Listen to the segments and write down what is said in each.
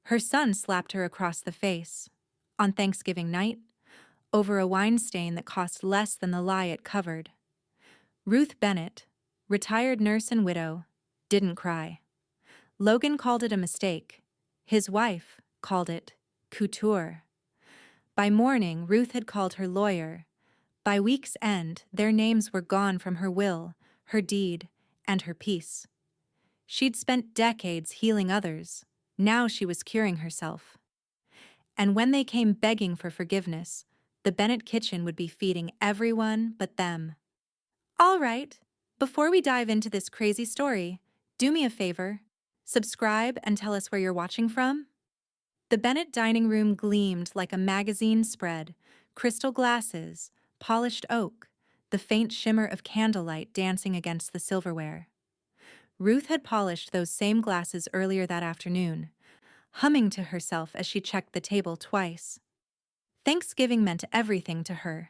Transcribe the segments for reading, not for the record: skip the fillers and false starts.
Her son slapped her across the face. On Thanksgiving night, over a wine stain that cost less than the lie it covered. Ruth Bennett, retired nurse and widow, didn't cry. Logan called it a mistake. His wife called it couture. By morning, Ruth had called her lawyer. By week's end, their names were gone from her will, her deed, and her peace. She'd spent decades healing others. Now she was curing herself. And when they came begging for forgiveness, the Bennett kitchen would be feeding everyone but them. All right, before we dive into this crazy story, do me a favor. Subscribe and tell us where you're watching from. The Bennett dining room gleamed like a magazine spread, crystal glasses, polished oak, the faint shimmer of candlelight dancing against the silverware. Ruth had polished those same glasses earlier that afternoon, humming to herself as she checked the table twice. Thanksgiving meant everything to her.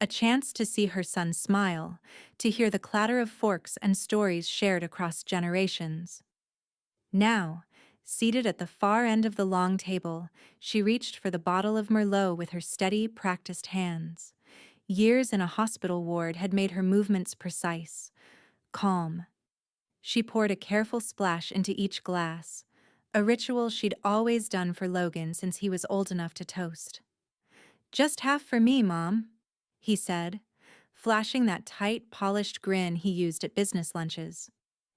A chance to see her son smile, to hear the clatter of forks and stories shared across generations. Now, seated at the far end of the long table, she reached for the bottle of Merlot with her steady, practiced hands. Years in a hospital ward had made her movements precise, calm. She poured a careful splash into each glass, a ritual she'd always done for Logan since he was old enough to toast. "Just half for me, Mom," he said, flashing that tight, polished grin he used at business lunches.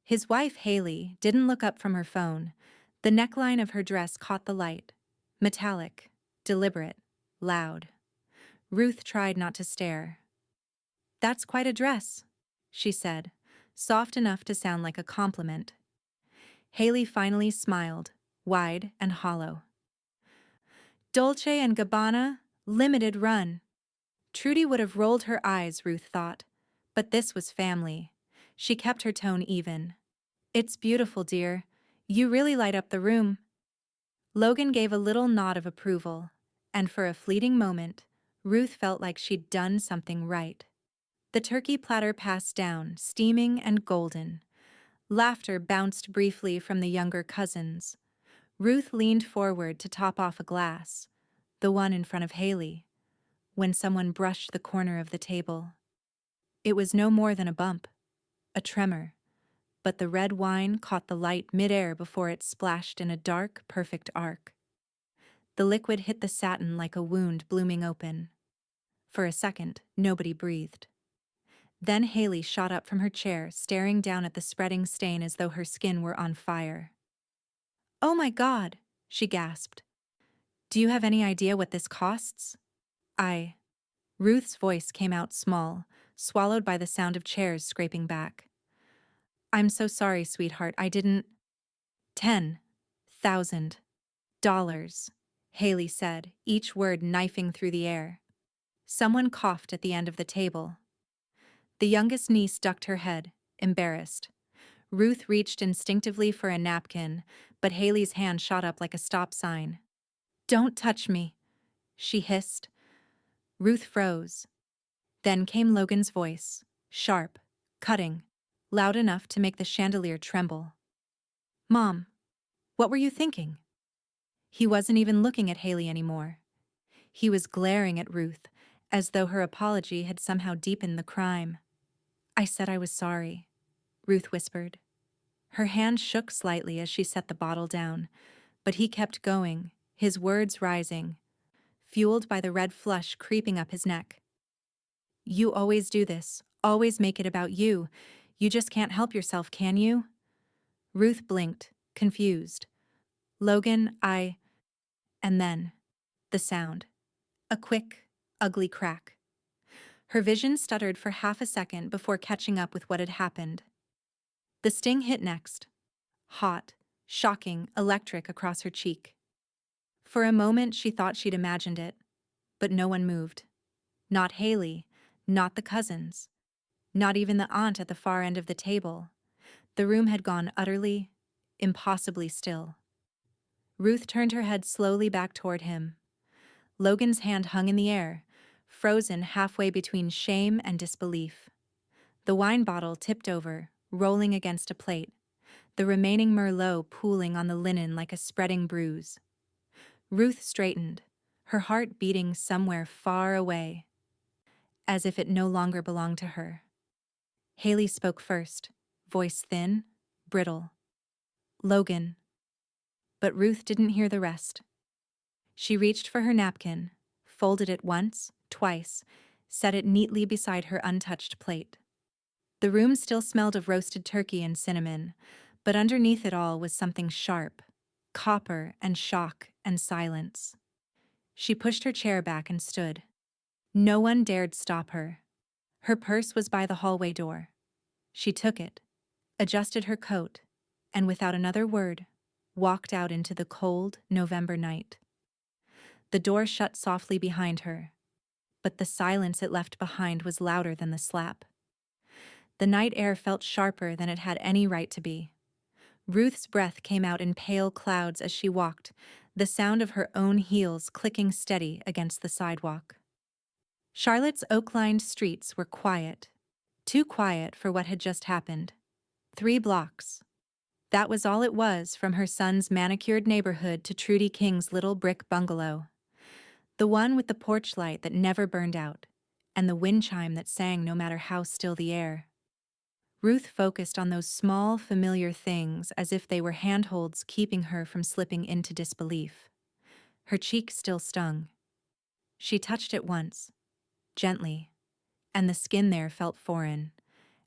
His wife, Haley, didn't look up from her phone. The neckline of her dress caught the light. Metallic, deliberate, loud. Ruth tried not to stare. "That's quite a dress," she said, soft enough to sound like a compliment. Haley finally smiled, wide and hollow. "Dolce & Gabbana, limited run." Trudy would have rolled her eyes, Ruth thought. But this was family. She kept her tone even. "It's beautiful, dear. You really light up the room." Logan gave a little nod of approval, and for a fleeting moment, Ruth felt like she'd done something right. The turkey platter passed down, steaming and golden. Laughter bounced briefly from the younger cousins. Ruth leaned forward to top off a glass, the one in front of Haley, when someone brushed the corner of the table. It was no more than a bump, a tremor, but the red wine caught the light midair before it splashed in a dark, perfect arc. The liquid hit the satin like a wound blooming open. For a second, nobody breathed. Then Haley shot up from her chair, staring down at the spreading stain as though her skin were on fire. "Oh my God," she gasped. "Do you have any idea what this costs?" Ruth's voice came out small, swallowed by the sound of chairs scraping back. "I'm so sorry, sweetheart, I didn't—" $10,000, Haley said, each word knifing through the air. Someone coughed at the end of the table. The youngest niece ducked her head, embarrassed. Ruth reached instinctively for a napkin, but Haley's hand shot up like a stop sign. "Don't touch me," she hissed. Ruth froze. Then came Logan's voice, sharp, cutting, loud enough to make the chandelier tremble. "Mom, what were you thinking?" He wasn't even looking at Haley anymore. He was glaring at Ruth, as though her apology had somehow deepened the crime. "I said I was sorry," Ruth whispered. Her hand shook slightly as she set the bottle down, but he kept going, his words rising, fueled by the red flush creeping up his neck. "You always do this, always make it about you. You just can't help yourself, can you?" Ruth blinked, confused. "Logan, And then, the sound. A quick, ugly crack. Her vision stuttered for half a second before catching up with what had happened. The sting hit next. Hot, shocking, electric across her cheek. For a moment she thought she'd imagined it, but no one moved. Not Haley, not the cousins, not even the aunt at the far end of the table. The room had gone utterly, impossibly still. Ruth turned her head slowly back toward him. Logan's hand hung in the air, frozen halfway between shame and disbelief. The wine bottle tipped over, rolling against a plate, the remaining Merlot pooling on the linen like a spreading bruise. Ruth straightened, her heart beating somewhere far away, as if it no longer belonged to her. Haley spoke first, voice thin, brittle. "Logan." But Ruth didn't hear the rest. She reached for her napkin, folded it once, twice, set it neatly beside her untouched plate. The room still smelled of roasted turkey and cinnamon, but underneath it all was something sharp, copper and shock and silence. She pushed her chair back and stood. No one dared stop her. Her purse was by the hallway door. She took it, adjusted her coat, and without another word, walked out into the cold November night. The door shut softly behind her, but the silence it left behind was louder than the slap. The night air felt sharper than it had any right to be. Ruth's breath came out in pale clouds as she walked, the sound of her own heels clicking steady against the sidewalk. Charlotte's oak-lined streets were quiet, too quiet for what had just happened. 3 blocks. That was all it was from her son's manicured neighborhood to Trudy King's little brick bungalow. The one with the porch light that never burned out, and the wind chime that sang no matter how still the air. Ruth focused on those small, familiar things as if they were handholds keeping her from slipping into disbelief. Her cheek still stung. She touched it once, gently, and the skin there felt foreign,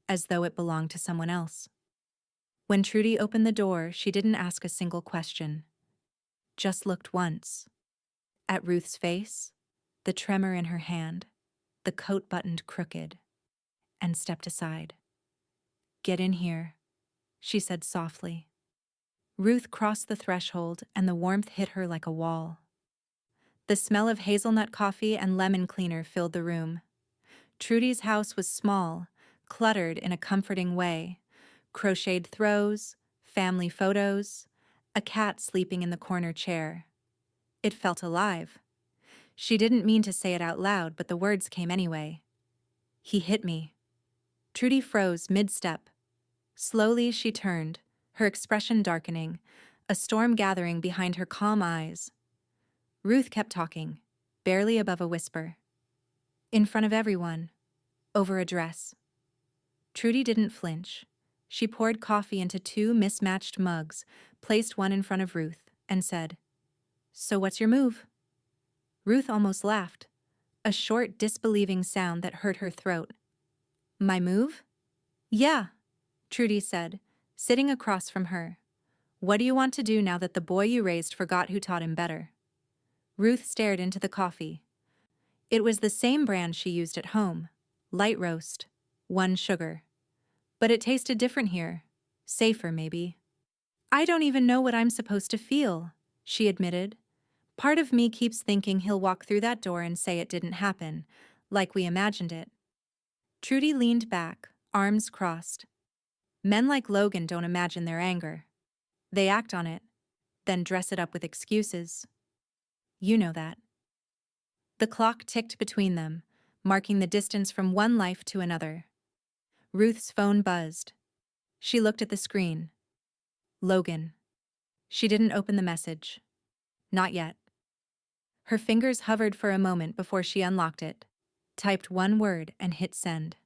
as though it belonged to someone else. When Trudy opened the door, she didn't ask a single question. Just looked once. At Ruth's face, the tremor in her hand, the coat buttoned crooked, and stepped aside. "Get in here," she said softly. Ruth crossed the threshold and the warmth hit her like a wall. The smell of hazelnut coffee and lemon cleaner filled the room. Trudy's house was small, cluttered in a comforting way. Crocheted throws, family photos, a cat sleeping in the corner chair. It felt alive. She didn't mean to say it out loud, but the words came anyway. "He hit me." Trudy froze mid-step. Slowly she turned, her expression darkening, a storm gathering behind her calm eyes. Ruth kept talking, barely above a whisper. In front of everyone, over a dress. Trudy didn't flinch. She poured coffee into 2 mismatched mugs, placed one in front of Ruth, and said, "So what's your move?" Ruth almost laughed, a short, disbelieving sound that hurt her throat. "My move?" "Yeah," Trudy said, sitting across from her. "What do you want to do now that the boy you raised forgot who taught him better?" Ruth stared into the coffee. It was the same brand she used at home, light roast, 1 sugar. But it tasted different here. Safer, maybe. "I don't even know what I'm supposed to feel," she admitted. "Part of me keeps thinking he'll walk through that door and say it didn't happen, like we imagined it." Trudy leaned back, arms crossed. Men like Logan don't imagine their anger. They act on it, then dress it up with excuses. You know that. The clock ticked between them, marking the distance from one life to another. Ruth's phone buzzed. She looked at the screen. Logan. She didn't open the message. Not yet. Her fingers hovered for a moment before she unlocked it, typed 1 word and hit send.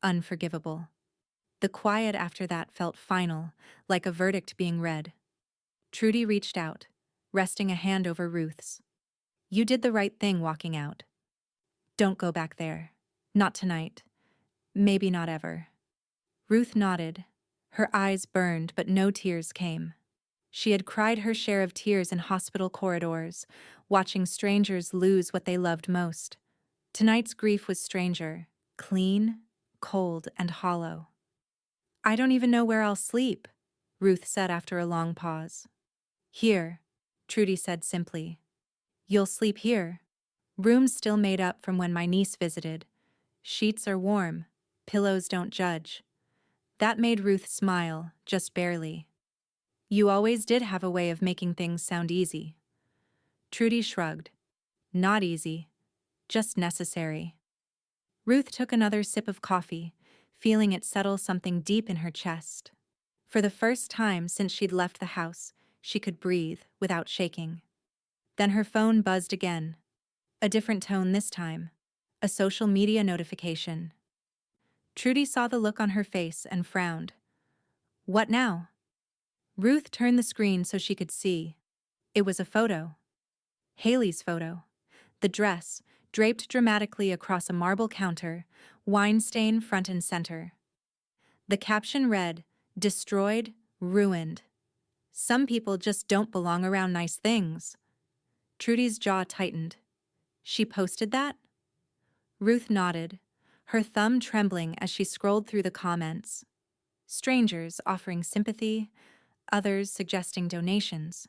Unforgivable. The quiet after that felt final, like a verdict being read. Trudy reached out, resting a hand over Ruth's. "You did the right thing walking out. Don't go back there. Not tonight. Maybe not ever." Ruth nodded. Her eyes burned, but no tears came. She had cried her share of tears in hospital corridors, watching strangers lose what they loved most. Tonight's grief was stranger, clean, cold, and hollow. "I don't even know where I'll sleep," Ruth said after a long pause. "Here," Trudy said simply. "You'll sleep here. Room's still made up from when my niece visited. Sheets are warm. Pillows don't judge." That made Ruth smile, just barely. "You always did have a way of making things sound easy." Trudy shrugged. "Not easy. Just necessary." Ruth took another sip of coffee, feeling it settle something deep in her chest. For the first time since she'd left the house, she could breathe without shaking. Then her phone buzzed again. A different tone this time. A social media notification. Trudy saw the look on her face and frowned. What now? Ruth turned the screen so she could see. It was a photo. Haley's photo. The dress, draped dramatically across a marble counter, wine stain front and center. The caption read, "Destroyed, ruined. Some people just don't belong around nice things." Trudy's jaw tightened. She posted that? Ruth nodded, her thumb trembling as she scrolled through the comments. Strangers offering sympathy, others suggesting donations.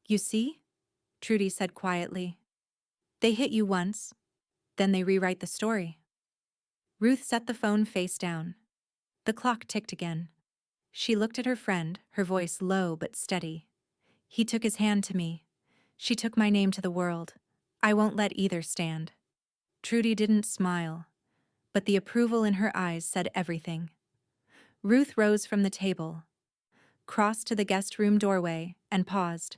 You see? Trudy said quietly. They hit you once, then they rewrite the story. Ruth set the phone face down. The clock ticked again. She looked at her friend, her voice low but steady. He took his hand to me. She took my name to the world. I won't let either stand. Trudy didn't smile, but the approval in her eyes said everything. Ruth rose from the table, crossed to the guest room doorway, and paused.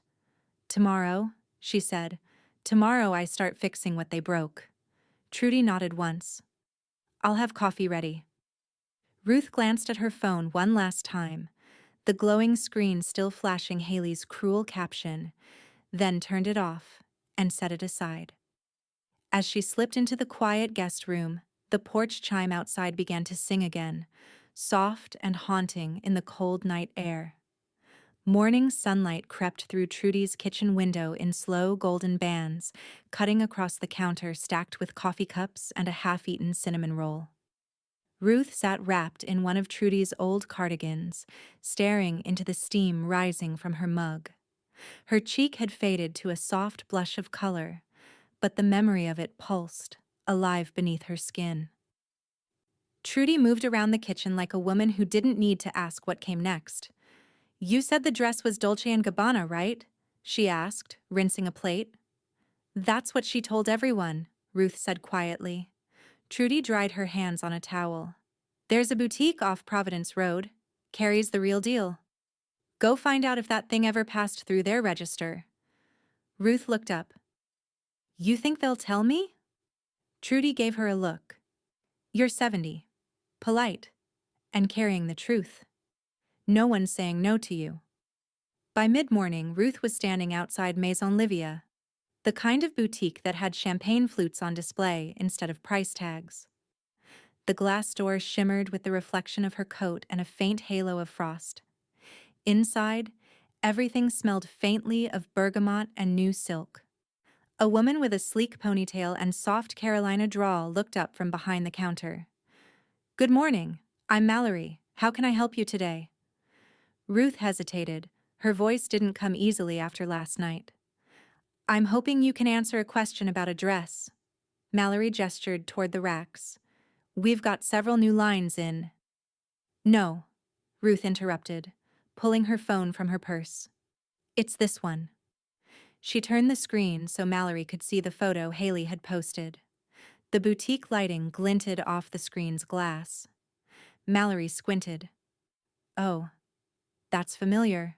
Tomorrow, she said, tomorrow I start fixing what they broke. Trudy nodded once. I'll have coffee ready. Ruth glanced at her phone one last time, the glowing screen still flashing Haley's cruel caption, then turned it off and set it aside. As she slipped into the quiet guest room, the porch chime outside began to sing again, soft and haunting in the cold night air. Morning sunlight crept through Trudy's kitchen window in slow golden bands, cutting across the counter stacked with coffee cups and a half-eaten cinnamon roll. Ruth sat wrapped in one of Trudy's old cardigans, staring into the steam rising from her mug. Her cheek had faded to a soft blush of color, but the memory of it pulsed, alive beneath her skin. Trudy moved around the kitchen like a woman who didn't need to ask what came next. You said the dress was Dolce & Gabbana, right? She asked, rinsing a plate. That's what she told everyone, Ruth said quietly. Trudy dried her hands on a towel. There's a boutique off Providence Road. Carries the real deal. Go find out if that thing ever passed through their register. Ruth looked up. You think they'll tell me? Trudy gave her a look. You're 70, polite, and carrying the truth. No one's saying no to you. By mid-morning, Ruth was standing outside Maison Livia, the kind of boutique that had champagne flutes on display instead of price tags. The glass door shimmered with the reflection of her coat and a faint halo of frost. Inside, everything smelled faintly of bergamot and new silk. A woman with a sleek ponytail and soft Carolina drawl looked up from behind the counter. Good morning, I'm Mallory. How can I help you today? Ruth hesitated. Her voice didn't come easily after last night. I'm hoping you can answer a question about a dress. Mallory gestured toward the racks. We've got several new lines in. No, Ruth interrupted, pulling her phone from her purse. It's this one. She turned the screen so Mallory could see the photo Haley had posted. The boutique lighting glinted off the screen's glass. Mallory squinted. Oh, that's familiar.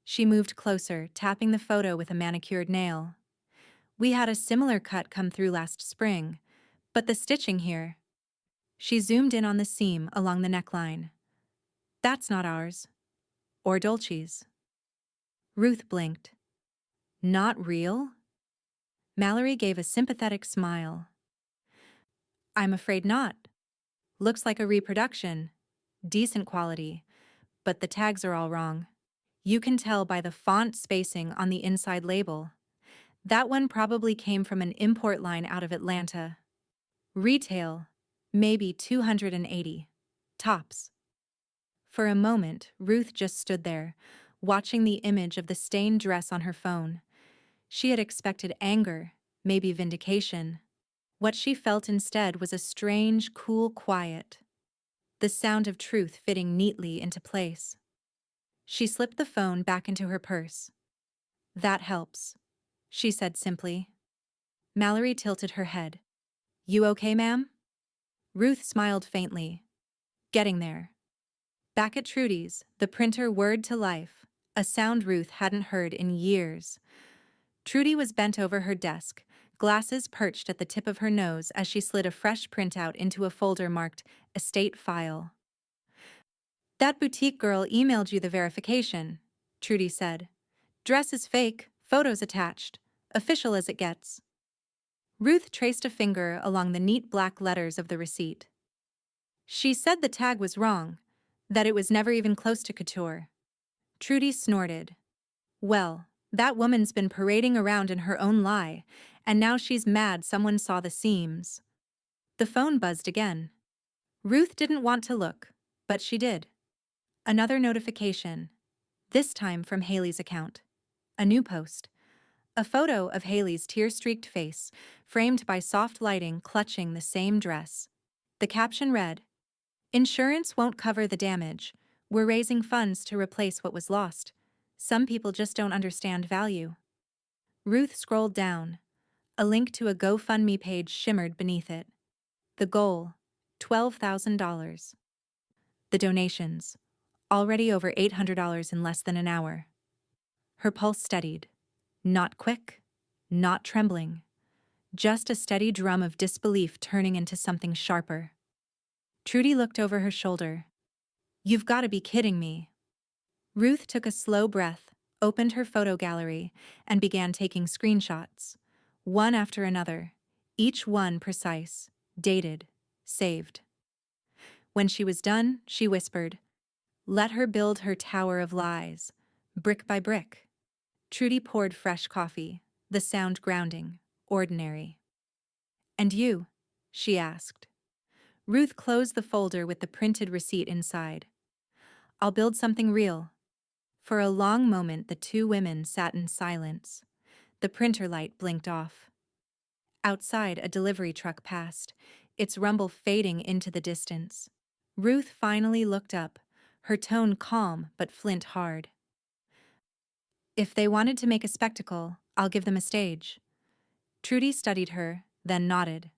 She moved closer, tapping the photo with a manicured nail. We had a similar cut come through last spring, but the stitching here. She zoomed in on the seam along the neckline. That's not ours. Or Dolce's. Ruth blinked. Not real? Mallory gave a sympathetic smile. I'm afraid not. Looks like a reproduction. Decent quality. But the tags are all wrong. You can tell by the font spacing on the inside label. That one probably came from an import line out of Atlanta. Retail, maybe 280. Tops. For a moment, Ruth just stood there, watching the image of the stained dress on her phone. She had expected anger, maybe vindication. What she felt instead was a strange, cool quiet. The sound of truth fitting neatly into place. She slipped the phone back into her purse. That helps, she said simply. Mallory tilted her head. You okay, ma'am? Ruth smiled faintly. Getting there. Back at Trudy's, the printer whirred to life, a sound Ruth hadn't heard in years. Trudy was bent over her desk, glasses perched at the tip of her nose as she slid a fresh printout into a folder marked Estate File. "That boutique girl emailed you the verification," Trudy said. "Dress is fake, photos attached. Official as it gets." Ruth traced a finger along the neat black letters of the receipt. "She said the tag was wrong, that it was never even close to couture." Trudy snorted. "Well, that woman's been parading around in her own lie, and now she's mad someone saw the seams." The phone buzzed again. Ruth didn't want to look, but she did. Another notification, this time from Haley's account. A new post. A photo of Haley's tear-streaked face, framed by soft lighting clutching the same dress. The caption read, "Insurance won't cover the damage. We're raising funds to replace what was lost. Some people just don't understand value." Ruth scrolled down. A link to a GoFundMe page shimmered beneath it. The goal, $12,000. The donations, already over $800 in less than an hour. Her pulse steadied. Not quick, not trembling. Just a steady drum of disbelief turning into something sharper. Trudy looked over her shoulder. "You've got to be kidding me." Ruth took a slow breath, opened her photo gallery, and began taking screenshots. One after another, each one precise, dated, saved. When she was done, she whispered, "Let her build her tower of lies, brick by brick." Trudy poured fresh coffee, the sound grounding, ordinary. "And you?" she asked. Ruth closed the folder with the printed receipt inside. "I'll build something real." For a long moment the two women sat in silence. The printer light blinked off. Outside, a delivery truck passed, its rumble fading into the distance. Ruth finally looked up, her tone calm but flint hard. "If they wanted to make a spectacle, I'll give them a stage." Trudy studied her, then nodded.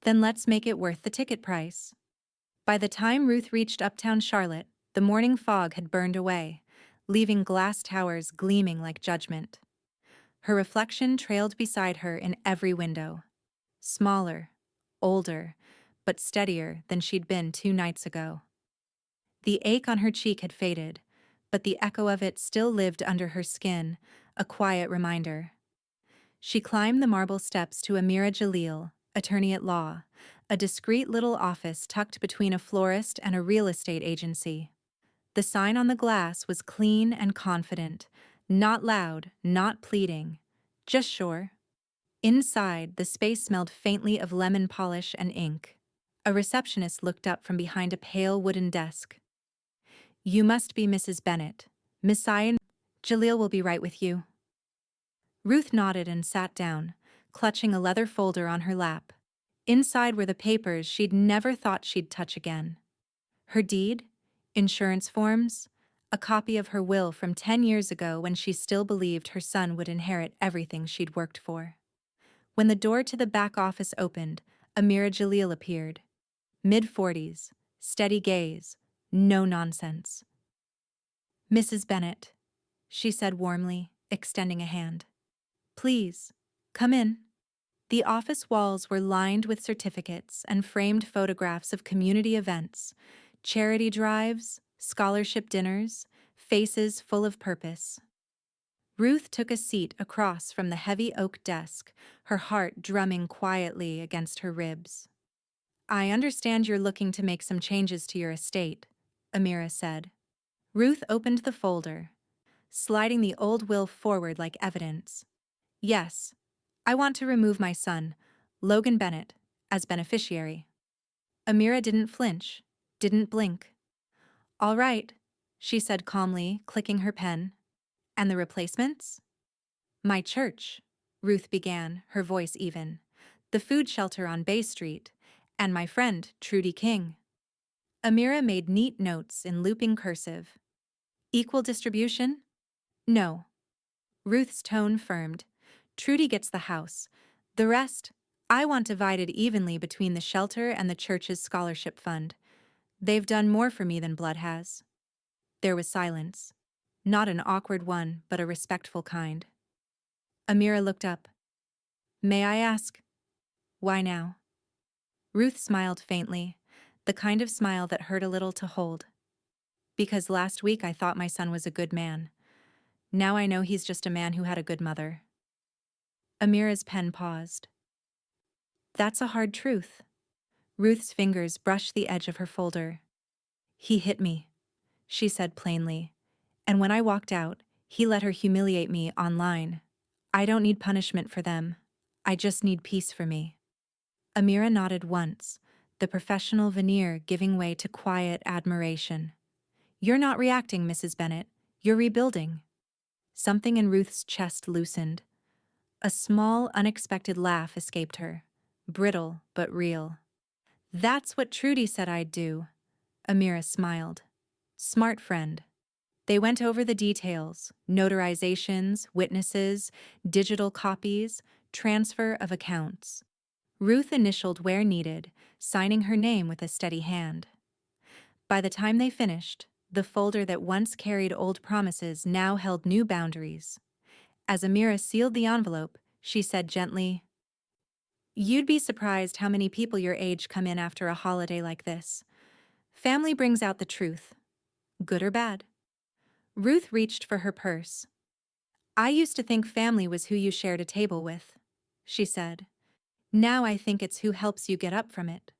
"Then let's make it worth the ticket price." By the time Ruth reached uptown Charlotte, the morning fog had burned away, leaving glass towers gleaming like judgment. Her reflection trailed beside her in every window. Smaller, older, but steadier than she'd been 2 nights ago. The ache on her cheek had faded, but the echo of it still lived under her skin, a quiet reminder. She climbed the marble steps to Amira Jalil, attorney at law, a discreet little office tucked between a florist and a real estate agency. The sign on the glass was clean and confident, not loud, not pleading, just sure. Inside, the space smelled faintly of lemon polish and ink. A receptionist looked up from behind a pale wooden desk. "You must be Mrs. Bennett. Miss Sion, Jalil will be right with you." Ruth nodded and sat down, clutching a leather folder on her lap. Inside were the papers she'd never thought she'd touch again. Her deed, insurance forms, a copy of her will from 10 years ago when she still believed her son would inherit everything she'd worked for. When the door to the back office opened, Amira Jalil appeared. Mid-40s, steady gaze, no nonsense. "Mrs. Bennett," she said warmly, extending a hand. "Please, come in." The office walls were lined with certificates and framed photographs of community events, charity drives, scholarship dinners, faces full of purpose. Ruth took a seat across from the heavy oak desk, her heart drumming quietly against her ribs. "I understand you're looking to make some changes to your estate," Amira said. Ruth opened the folder, sliding the old will forward like evidence. "Yes, I want to remove my son, Logan Bennett, as beneficiary." Amira didn't flinch, didn't blink. "All right," she said calmly, clicking her pen. "And the replacements?" "My church," Ruth began, her voice even. "The food shelter on Bay Street. And my friend, Trudy King." Amira made neat notes in looping cursive. "Equal distribution?" "No." Ruth's tone firmed. "Trudy gets the house. The rest, I want divided evenly between the shelter and the church's scholarship fund. They've done more for me than blood has." There was silence. Not an awkward one, but a respectful kind. Amira looked up. May I ask, why now? Ruth smiled faintly, the kind of smile that hurt a little to hold. Because last week I thought my son was a good man. Now I know he's just a man who had a good mother. Amira's pen paused. That's a hard truth. Ruth's fingers brushed the edge of her folder. He hit me, she said plainly. And when I walked out, he let her humiliate me online. I don't need punishment for them. I just need peace for me. Amira nodded once, the professional veneer giving way to quiet admiration. You're not reacting, Mrs. Bennet. You're rebuilding. Something in Ruth's chest loosened. A small, unexpected laugh escaped her, brittle but real. That's what Trudy said I'd do. Amira smiled. Smart friend. They went over the details: notarizations, witnesses, digital copies, transfer of accounts. Ruth initialed where needed, signing her name with a steady hand. By the time they finished, the folder that once carried old promises now held new boundaries. As Amira sealed the envelope, she said gently, "You'd be surprised how many people your age come in after a holiday like this. Family brings out the truth, good or bad." Ruth reached for her purse. "I used to think family was who you shared a table with," she said. "Now I think it's who helps you get up from it."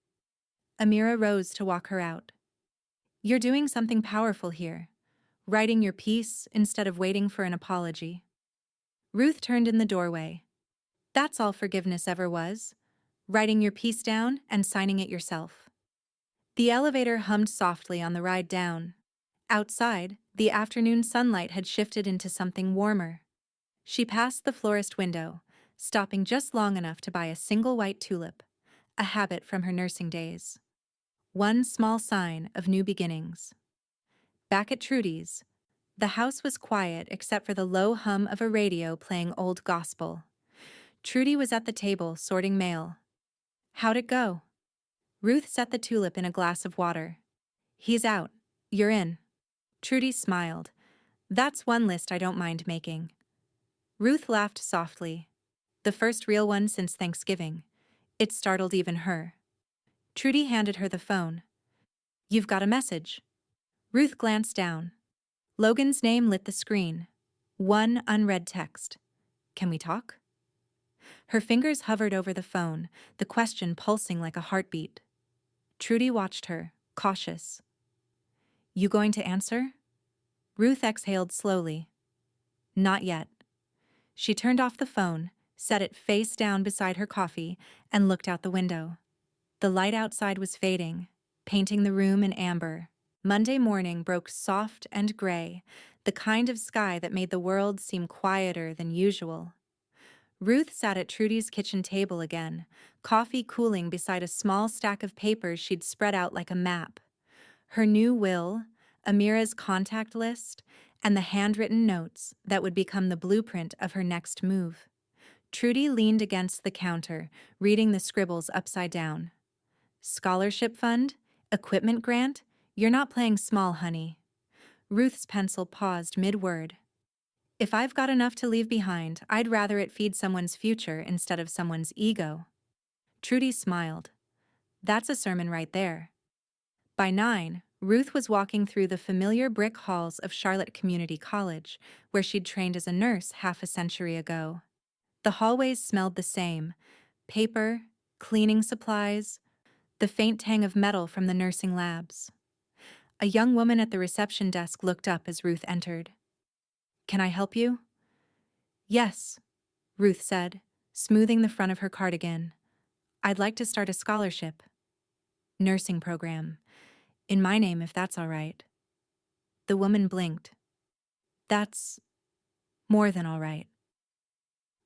Amira rose to walk her out. "You're doing something powerful here, writing your piece instead of waiting for an apology." Ruth turned in the doorway. "That's all forgiveness ever was, writing your piece down and signing it yourself." The elevator hummed softly on the ride down. Outside, the afternoon sunlight had shifted into something warmer. She passed the florist window, stopping just long enough to buy a single white tulip, a habit from her nursing days. One small sign of new beginnings. Back at Trudy's, the house was quiet except for the low hum of a radio playing old gospel. Trudy was at the table sorting mail. "How'd it go?" Ruth set the tulip in a glass of water. "He's out. You're in." Trudy smiled. "That's one list I don't mind making." Ruth laughed softly. The first real one since Thanksgiving. It startled even her. Trudy handed her the phone. "You've got a message." Ruth glanced down. Logan's name lit the screen. One unread text. "Can we talk?" Her fingers hovered over the phone, the question pulsing like a heartbeat. Trudy watched her, cautious. "You going to answer?" Ruth exhaled slowly. "Not yet." She turned off the phone, set it face down beside her coffee, and looked out the window. The light outside was fading, painting the room in amber. Monday morning broke soft and gray, the kind of sky that made the world seem quieter than usual. Ruth sat at Trudy's kitchen table again, coffee cooling beside a small stack of papers she'd spread out like a map. Her new will, Amira's contact list, and the handwritten notes that would become the blueprint of her next move. Trudy leaned against the counter, reading the scribbles upside down. "Scholarship fund? Equipment grant? You're not playing small, honey." Ruth's pencil paused mid-word. "If I've got enough to leave behind, I'd rather it feed someone's future instead of someone's ego." Trudy smiled. "That's a sermon right there." By 9, Ruth was walking through the familiar brick halls of Charlotte Community College, where she'd trained as a nurse half a century ago. The hallways smelled the same: paper, cleaning supplies, the faint tang of metal from the nursing labs. A young woman at the reception desk looked up as Ruth entered. "Can I help you?" "Yes," Ruth said, smoothing the front of her cardigan. "I'd like to start a scholarship." "Nursing program. In my name, if that's all right." The woman blinked. "That's more than all right."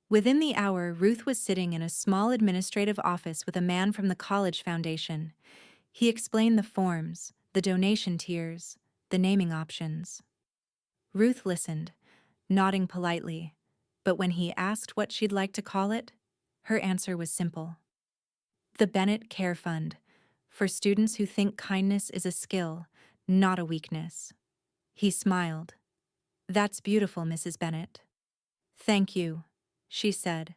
Within the hour, Ruth was sitting in a small administrative office with a man from the college foundation. He explained the forms, the donation tiers, the naming options. Ruth listened, nodding politely, but when he asked what she'd like to call it, her answer was simple. "The Bennett Care Fund, for students who think kindness is a skill, not a weakness." He smiled. "That's beautiful, Mrs. Bennett." "Thank you," she said,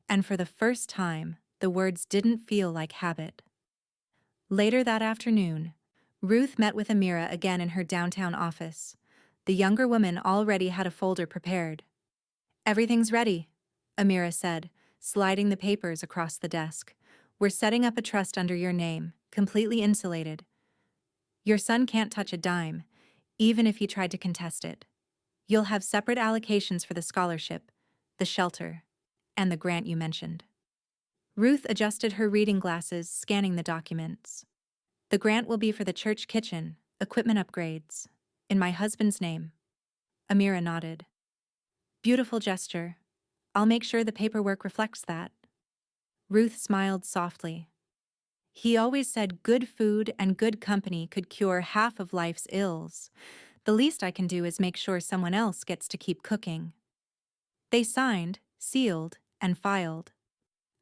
and for the first time, the words didn't feel like habit. Later that afternoon, Ruth met with Amira again in her downtown office. The younger woman already had a folder prepared. "Everything's ready," Amira said, sliding the papers across the desk. "We're setting up a trust under your name, completely insulated. Your son can't touch a dime, even if he tried to contest it. You'll have separate allocations for the scholarship, the shelter, and the grant you mentioned." Ruth adjusted her reading glasses, scanning the documents. "The grant will be for the church kitchen, equipment upgrades, in my husband's name." Amira nodded. "Beautiful gesture. I'll make sure the paperwork reflects that." Ruth smiled softly. "He always said good food and good company could cure half of life's ills. The least I can do is make sure someone else gets to keep cooking." They signed, sealed, and filed.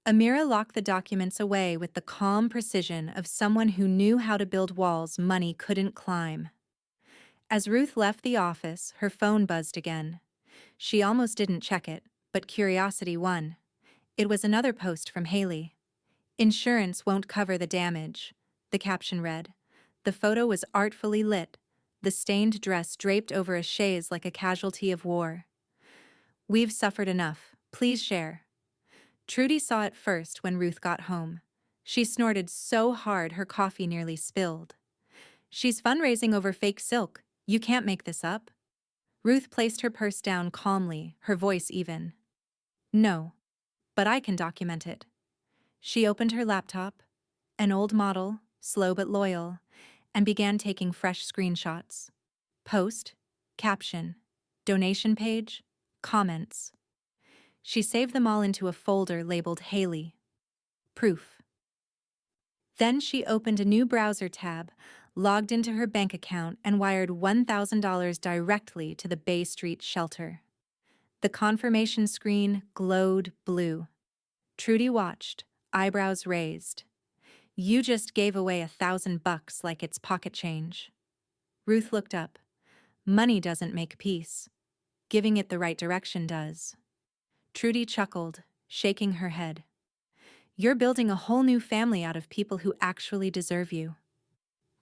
Amira locked the documents away with the calm precision of someone who knew how to build walls money couldn't climb. As Ruth left the office, her phone buzzed again. She almost didn't check it, but curiosity won. It was another post from Haley. "Insurance won't cover the damage," the caption read. The photo was artfully lit, the stained dress draped over a chaise like a casualty of war. "We've suffered enough. Please share." Trudy saw it first when Ruth got home. She snorted so hard her coffee nearly spilled. "She's fundraising over fake silk. You can't make this up." Ruth placed her purse down calmly, her voice even. "No, but I can document it." She opened her laptop, an old model, slow but loyal, and began taking fresh screenshots. Post, caption, donation page, comments. She saved them all into a folder labeled Haley. Proof. Then she opened a new browser tab, logged into her bank account, and wired $1,000 directly to the Bay Street shelter. The confirmation screen glowed blue. Trudy watched, eyebrows raised. "You just gave away $1,000 like it's pocket change." Ruth looked up. "Money doesn't make peace. Giving it the right direction does." Trudy chuckled, shaking her head. "You're building a whole new family out of people who actually deserve you."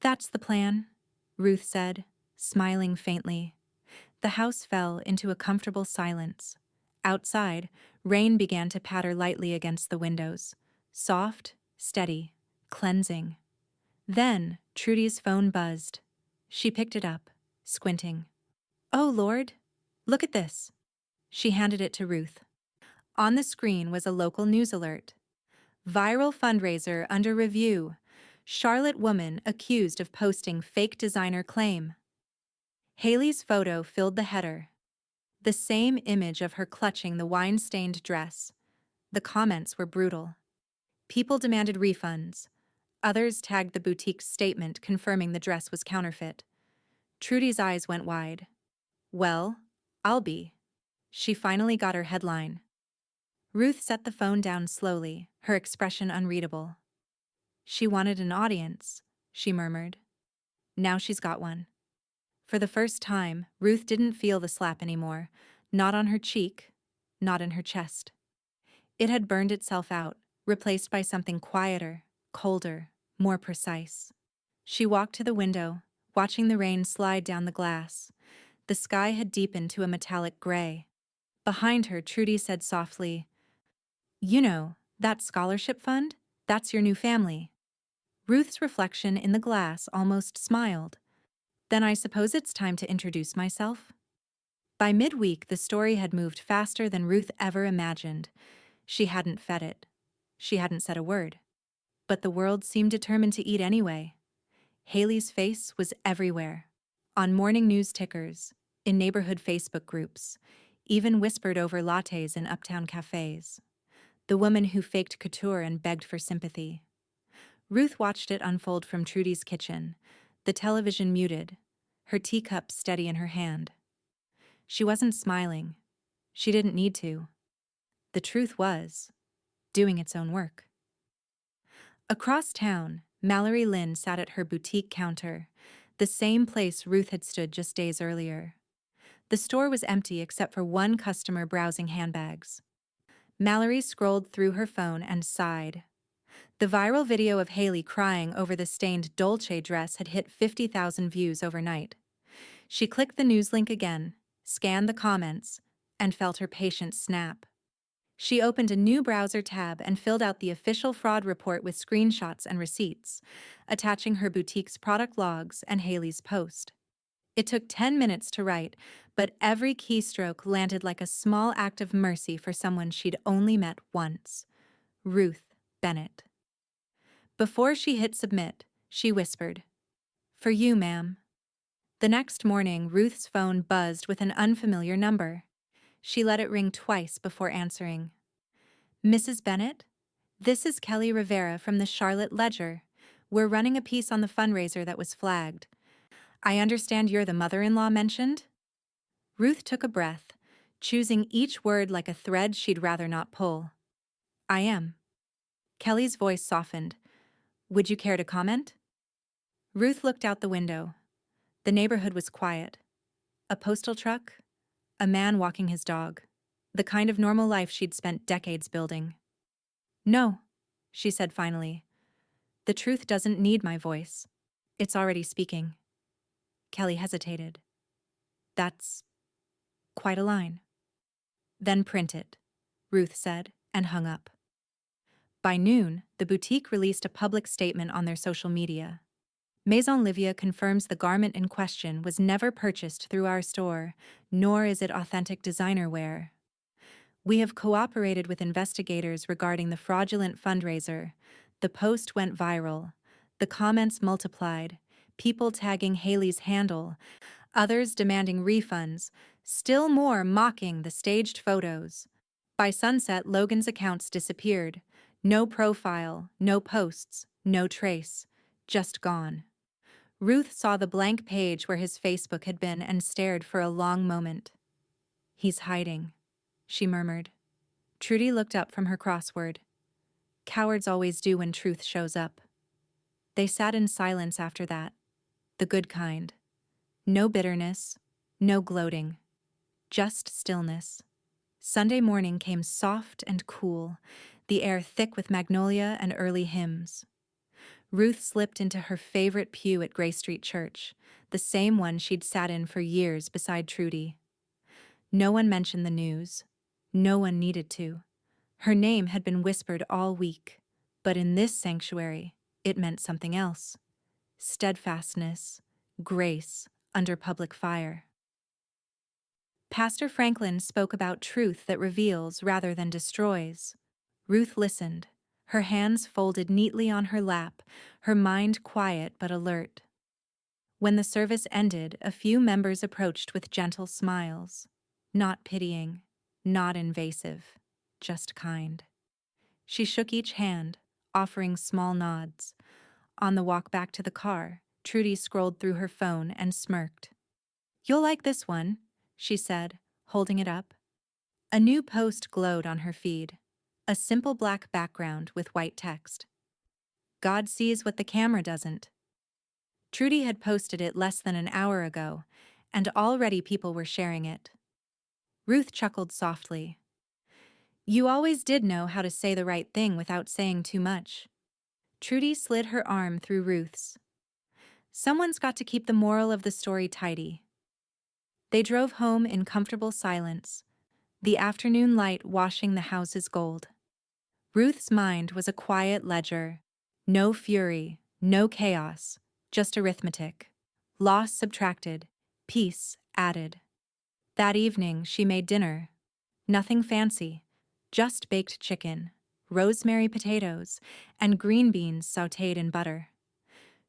"That's the plan," Ruth said, smiling faintly. The house fell into a comfortable silence. Outside, rain began to patter lightly against the windows. Soft, steady, cleansing. Then Trudy's phone buzzed. She picked it up, squinting. "Oh, Lord, look at this." She handed it to Ruth. On the screen was a local news alert. "Viral fundraiser under review. Charlotte woman accused of posting fake designer claim." Haley's photo filled the header. The same image of her clutching the wine-stained dress. The comments were brutal. People demanded refunds. Others tagged the boutique's statement confirming the dress was counterfeit. Trudy's eyes went wide. "Well, I'll be." She finally got her headline. Ruth set the phone down slowly, her expression unreadable. "She wanted an audience," she murmured. "Now she's got one." For the first time, Ruth didn't feel the slap anymore, not on her cheek, not in her chest. It had burned itself out, replaced by something quieter, colder, more precise. She walked to the window, watching the rain slide down the glass. The sky had deepened to a metallic gray. Behind her, Trudy said softly, "You know, that scholarship fund? That's your new family." Ruth's reflection in the glass almost smiled. "Then I suppose it's time to introduce myself." By midweek, the story had moved faster than Ruth ever imagined. She hadn't fed it. She hadn't said a word. But the world seemed determined to eat anyway. Haley's face was everywhere. On morning news tickers, in neighborhood Facebook groups, even whispered over lattes in uptown cafes. The woman who faked couture and begged for sympathy. Ruth watched it unfold from Trudy's kitchen, the television muted, her teacup steady in her hand. She wasn't smiling. She didn't need to. The truth was, doing its own work. Across town, Mallory Lynn sat at her boutique counter, the same place Ruth had stood just days earlier. The store was empty except for one customer browsing handbags. Mallory scrolled through her phone and sighed. The viral video of Haley crying over the stained Dolce dress had hit 50,000 views overnight. She clicked the news link again, scanned the comments, and felt her patience snap. She opened a new browser tab and filled out the official fraud report with screenshots and receipts, attaching her boutique's product logs and Haley's post. It took 10 minutes to write, but every keystroke landed like a small act of mercy for someone she'd only met once: Ruth Bennett. Before she hit submit, she whispered, "For you, ma'am." The next morning, Ruth's phone buzzed with an unfamiliar number. She let it ring twice before answering. "Mrs. Bennett? This is Kelly Rivera from the Charlotte Ledger. We're running a piece on the fundraiser that was flagged. I understand you're the mother-in-law mentioned?" Ruth took a breath, choosing each word like a thread she'd rather not pull. "I am." Kelly's voice softened. "Would you care to comment?" Ruth looked out the window. The neighborhood was quiet. A postal truck, a man walking his dog. The kind of normal life she'd spent decades building. "No," she said finally. "The truth doesn't need my voice. It's already speaking." Kelly hesitated. "That's quite a line." "Then print it," Ruth said, and hung up. By noon, the boutique released a public statement on their social media. Maison Livia confirms the garment in question was never purchased through our store, nor is it authentic designer wear. "We have cooperated with investigators regarding the fraudulent fundraiser. The post went viral. The comments multiplied, people tagging Haley's handle, others demanding refunds, still more mocking the staged photos. By sunset, Logan's accounts disappeared. No profile, no posts, no trace. Just gone." Ruth saw the blank page where his Facebook had been and stared for a long moment. "He's hiding," she murmured. Trudy looked up from her crossword. Cowards always do when truth shows up. They sat in silence after that, the good kind. No bitterness, no gloating, just stillness. Sunday morning came soft and cool, the air thick with magnolia and early hymns. Ruth slipped into her favorite pew at Gray Street Church, the same one she'd sat in for years beside Trudy. No one mentioned the news. No one needed to. Her name had been whispered all week, but in this sanctuary, it meant something else: steadfastness, grace under public fire. Pastor Franklin spoke about truth that reveals rather than destroys. Ruth listened, her hands folded neatly on her lap, her mind quiet but alert. When the service ended, a few members approached with gentle smiles. Not pitying, not invasive, just kind. She shook each hand, offering small nods. On the walk back to the car, Trudy scrolled through her phone and smirked. "You'll like this one," she said, holding it up. A new post glowed on her feed. A simple black background with white text. "God sees what the camera doesn't." Trudy had posted it less than an hour ago, and already people were sharing it. Ruth chuckled softly. "You always did know how to say the right thing without saying too much." Trudy slid her arm through Ruth's. "Someone's got to keep the moral of the story tidy." They drove home in comfortable silence, the afternoon light washing the house's gold. Ruth's mind was a quiet ledger. No fury, no chaos, just arithmetic. Loss subtracted, peace added. That evening she made dinner. Nothing fancy, just baked chicken, rosemary potatoes, and green beans sautéed in butter.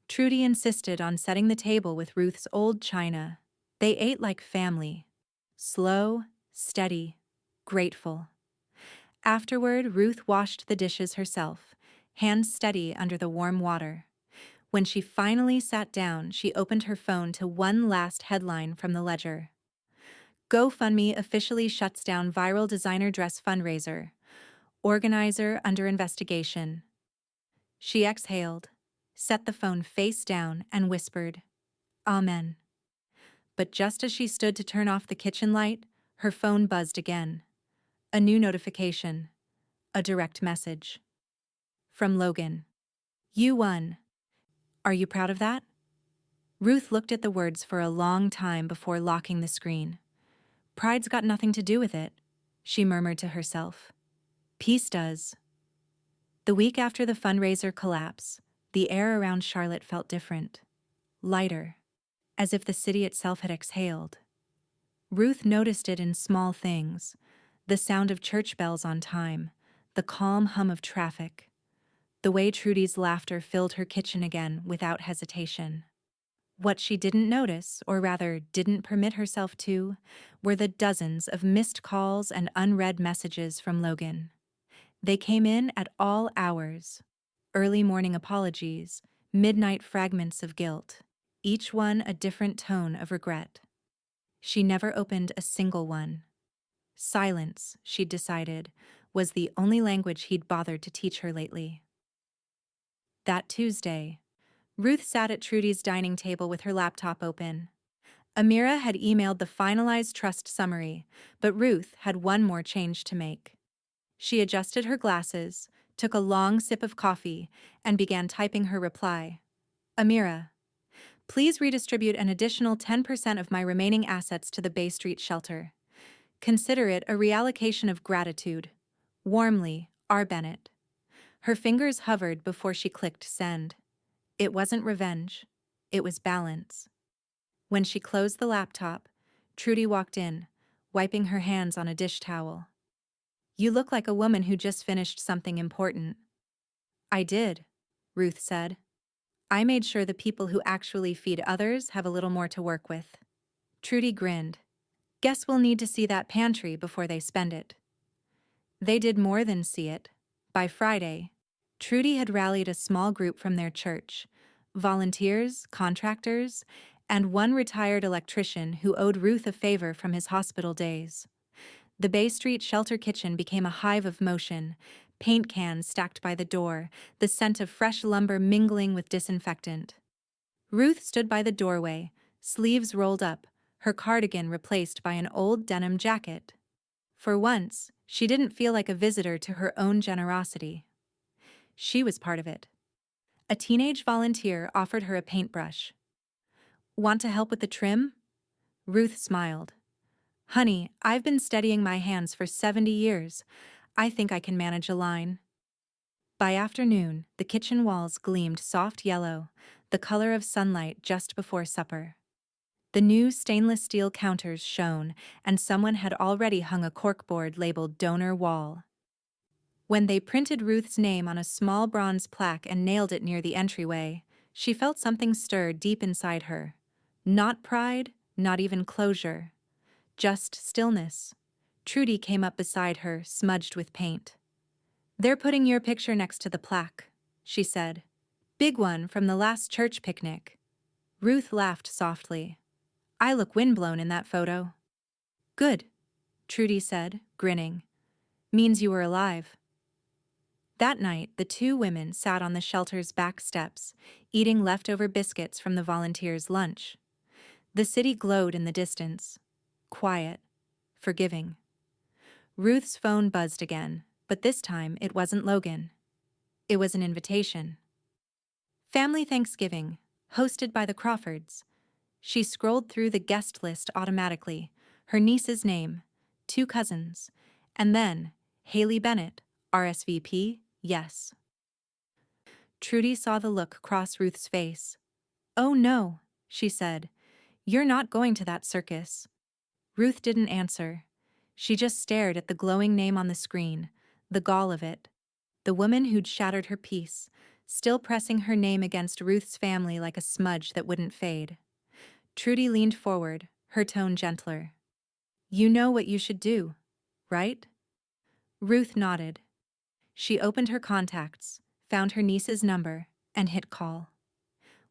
Trudy insisted on setting the table with Ruth's old china. They ate like family. Slow, steady, grateful. Afterward, Ruth washed the dishes herself, hands steady under the warm water. When she finally sat down, she opened her phone to one last headline from the Ledger. GoFundMe officially shuts down viral designer dress fundraiser. Organizer under investigation. She exhaled, set the phone face down, and whispered, "Amen." But just as she stood to turn off the kitchen light, her phone buzzed again. A new notification. A direct message. From Logan. You won. Are you proud of that? Ruth looked at the words for a long time before locking the screen. Pride's got nothing to do with it, she murmured to herself. Peace does. The week after the fundraiser collapse, the air around Charlotte felt different. Lighter. As if the city itself had exhaled. Ruth noticed it in small things. The sound of church bells on time. The calm hum of traffic. The way Trudy's laughter filled her kitchen again without hesitation. What she didn't notice, or rather didn't permit herself to, were the dozens of missed calls and unread messages from Logan. They came in at all hours. Early morning apologies, midnight fragments of guilt, each one a different tone of regret. She never opened a single one. Silence, she'd decided, was the only language he'd bothered to teach her lately. That Tuesday, Ruth sat at Trudy's dining table with her laptop open. Amira had emailed the finalized trust summary, but Ruth had one more change to make. She adjusted her glasses, took a long sip of coffee, and began typing her reply. Amira, please redistribute an additional 10% of my remaining assets to the Bay Street shelter. Consider it a reallocation of gratitude. Warmly, R. Bennett. Her fingers hovered before she clicked send. It wasn't revenge. It was balance. When she closed the laptop, Trudy walked in, wiping her hands on a dish towel. You look like a woman who just finished something important. I did, Ruth said. I made sure the people who actually feed others have a little more to work with. Trudy grinned. Guess we'll need to see that pantry before they spend it. They did more than see it. By Friday, Trudy had rallied a small group from their church, volunteers, contractors, and one retired electrician who owed Ruth a favor from his hospital days. The Bay Street shelter kitchen became a hive of motion, paint cans stacked by the door, the scent of fresh lumber mingling with disinfectant. Ruth stood by the doorway, sleeves rolled up, her cardigan replaced by an old denim jacket. For once, she didn't feel like a visitor to her own generosity. She was part of it. A teenage volunteer offered her a paintbrush. Want to help with the trim? Ruth smiled. Honey, I've been steadying my hands for 70 years. I think I can manage a line. By afternoon, the kitchen walls gleamed soft yellow, the color of sunlight just before supper. The new stainless steel counters shone, and someone had already hung a corkboard labeled Donor Wall. When they printed Ruth's name on a small bronze plaque and nailed it near the entryway, she felt something stir deep inside her. Not pride, not even closure. Just stillness. Trudy came up beside her, smudged with paint. They're putting your picture next to the plaque, she said. Big one from the last church picnic. Ruth laughed softly. I look windblown in that photo. Good, Trudy said, grinning. Means you were alive. That night, the two women sat on the shelter's back steps, eating leftover biscuits from the volunteers' lunch. The city glowed in the distance. Quiet. Forgiving. Ruth's phone buzzed again, but this time it wasn't Logan. It was an invitation. Family Thanksgiving, hosted by the Crawfords. She scrolled through the guest list automatically, her niece's name, 2 cousins, and then Haley Bennett, RSVP, yes. Trudy saw the look cross Ruth's face. Oh no, she said. You're not going to that circus. Ruth didn't answer. She just stared at the glowing name on the screen, the gall of it. The woman who'd shattered her peace, still pressing her name against Ruth's family like a smudge that wouldn't fade. Trudy leaned forward, her tone gentler. You know what you should do, right? Ruth nodded. She opened her contacts, found her niece's number, and hit call.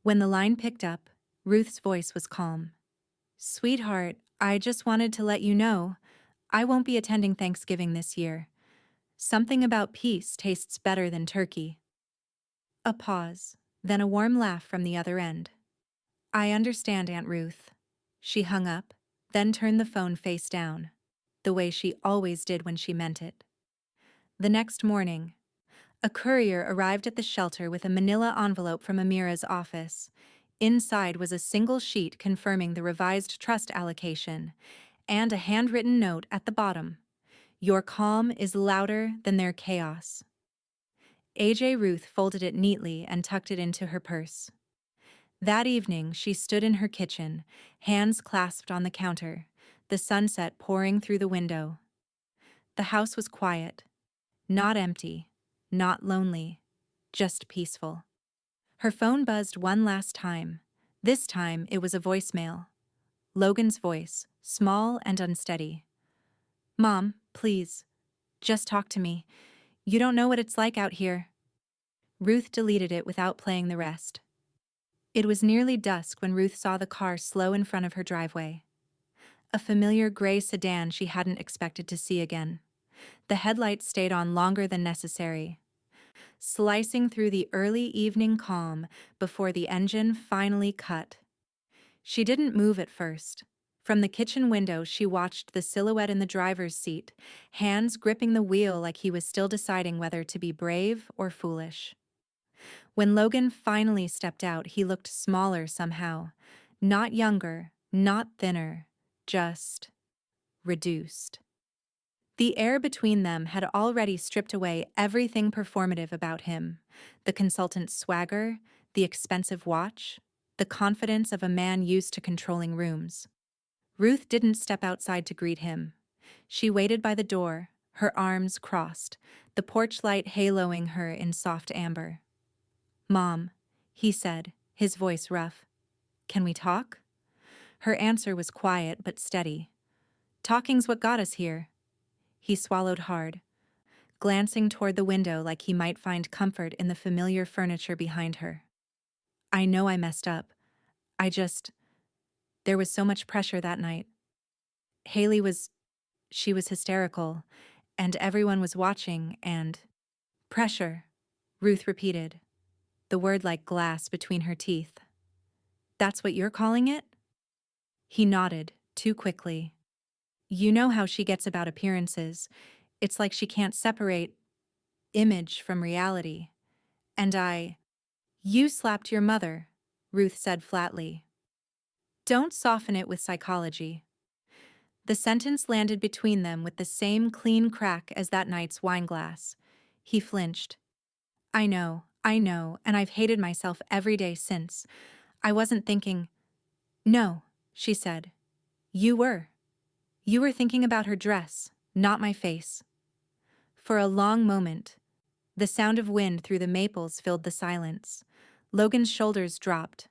When the line picked up, Ruth's voice was calm. Sweetheart, I just wanted to let you know, I won't be attending Thanksgiving this year. Something about peace tastes better than turkey. A pause, then a warm laugh from the other end. I understand, Aunt Ruth. She hung up, then turned the phone face down, the way she always did when she meant it. The next morning, a courier arrived at the shelter with a manila envelope from Amira's office. Inside was a single sheet confirming the revised trust allocation, and a handwritten note at the bottom. Your calm is louder than their chaos. AJ Ruth folded it neatly and tucked it into her purse. That evening, she stood in her kitchen, hands clasped on the counter, the sunset pouring through the window. The house was quiet, not empty, not lonely, just peaceful. Her phone buzzed one last time. This time, it was a voicemail. Logan's voice, small and unsteady. Mom, please, just talk to me. You don't know what it's like out here. Ruth deleted it without playing the rest. It was nearly dusk when Ruth saw the car slow in front of her driveway. A familiar gray sedan she hadn't expected to see again. The headlights stayed on longer than necessary, slicing through the early evening calm before the engine finally cut. She didn't move at first. From the kitchen window, she watched the silhouette in the driver's seat, hands gripping the wheel like he was still deciding whether to be brave or foolish. When Logan finally stepped out, he looked smaller somehow. Not younger, not thinner, just reduced. The air between them had already stripped away everything performative about him. The consultant's swagger, the expensive watch, the confidence of a man used to controlling rooms. Ruth didn't step outside to greet him. She waited by the door, her arms crossed, the porch light haloing her in soft amber. Mom, he said, his voice rough. Can we talk? Her answer was quiet but steady. Talking's what got us here. He swallowed hard, glancing toward the window like he might find comfort in the familiar furniture behind her. I know I messed up. There was so much pressure that night. She was hysterical, and everyone was watching, and... Pressure, Ruth repeated, the word like glass between her teeth. That's what you're calling it? He nodded, too quickly. You know how she gets about appearances. It's like she can't separate image from reality. You slapped your mother, Ruth said flatly. Don't soften it with psychology. The sentence landed between them with the same clean crack as that night's wine glass. He flinched. I know, and I've hated myself every day since. I wasn't thinking. No, she said. You were. You were thinking about her dress, not my face. For a long moment, the sound of wind through the maples filled the silence. Logan's shoulders dropped.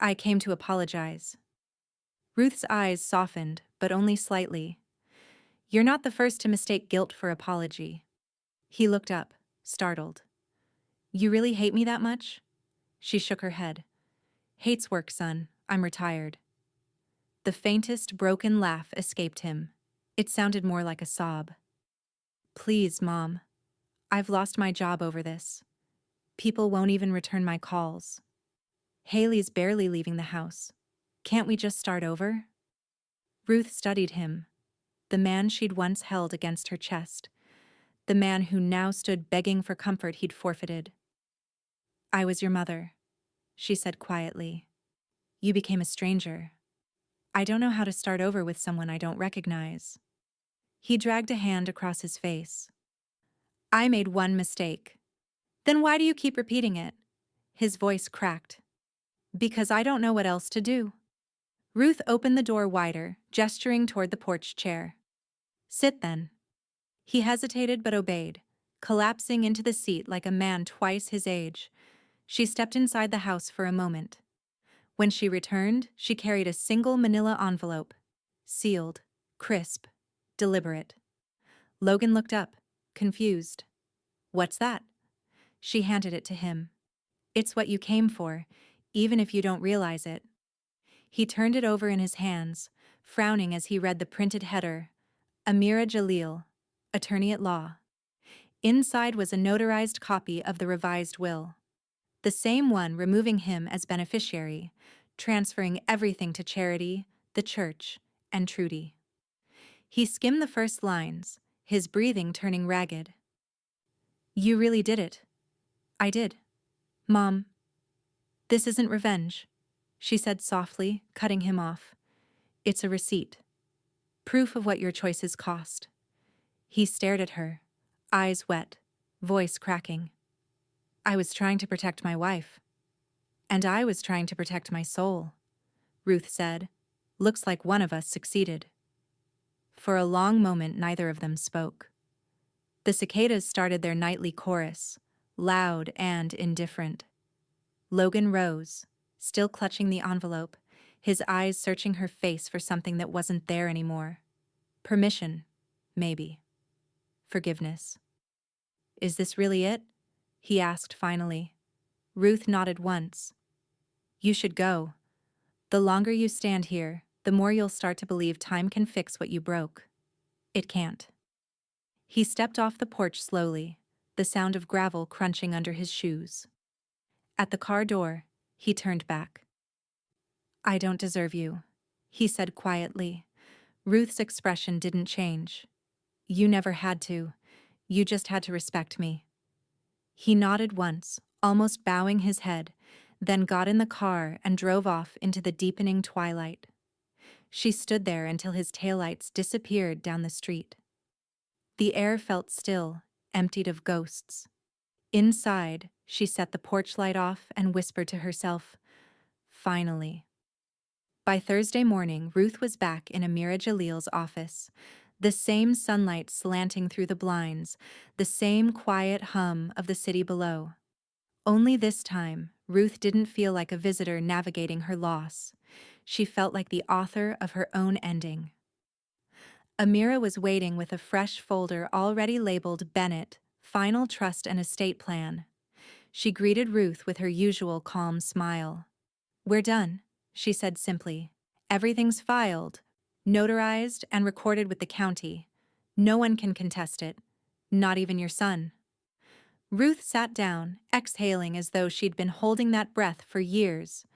I came to apologize. Ruth's eyes softened, but only slightly. You're not the first to mistake guilt for apology. He looked up, startled. You really hate me that much? She shook her head. Hate's work, son. I'm retired. The faintest broken laugh escaped him. It sounded more like a sob. Please, Mom. I've lost my job over this. People won't even return my calls. Haley's barely leaving the house. Can't we just start over? Ruth studied him, the man she'd once held against her chest, the man who now stood begging for comfort he'd forfeited. I was your mother, she said quietly. You became a stranger. I don't know how to start over with someone I don't recognize. He dragged a hand across his face. I made one mistake. Then why do you keep repeating it? His voice cracked. Because I don't know what else to do. Ruth opened the door wider, gesturing toward the porch chair. Sit then. He hesitated but obeyed, collapsing into the seat like a man twice his age. She stepped inside the house for a moment. When she returned, she carried a single manila envelope. Sealed, crisp, deliberate. Logan looked up, confused. What's that? She handed it to him. It's what you came for, even if you don't realize it. He turned it over in his hands, frowning as he read the printed header, Amira Jalil, attorney at law. Inside was a notarized copy of the revised will. The same one removing him as beneficiary, transferring everything to charity, the church, and Trudy. He skimmed the first lines, his breathing turning ragged. You really did it. I did. Mom, this isn't revenge, she said softly, cutting him off. It's a receipt. Proof of what your choices cost. He stared at her, eyes wet, voice cracking. I was trying to protect my wife. And I was trying to protect my soul, Ruth said. Looks like one of us succeeded. For a long moment, neither of them spoke. The cicadas started their nightly chorus, loud and indifferent. Logan rose, still clutching the envelope, his eyes searching her face for something that wasn't there anymore. Permission, maybe. Forgiveness. Is this really it? He asked finally. Ruth nodded once. You should go. The longer you stand here, the more you'll start to believe time can fix what you broke. It can't. He stepped off the porch slowly, the sound of gravel crunching under his shoes. At the car door, he turned back. I don't deserve you, he said quietly. Ruth's expression didn't change. You never had to. You just had to respect me. He nodded once, almost bowing his head, then got in the car and drove off into the deepening twilight. She stood there until his taillights disappeared down the street. The air felt still, emptied of ghosts. Inside, she set the porch light off and whispered to herself, finally. By Thursday morning, Ruth was back in Amira Jalil's office. The same sunlight slanting through the blinds, the same quiet hum of the city below. Only this time, Ruth didn't feel like a visitor navigating her loss. She felt like the author of her own ending. Amira was waiting with a fresh folder already labeled Bennett, Final Trust and Estate Plan. She greeted Ruth with her usual calm smile. We're done, she said simply. Everything's filed, notarized, and recorded with the county. No one can contest it, not even your son. Ruth sat down, exhaling as though she'd been holding that breath for years.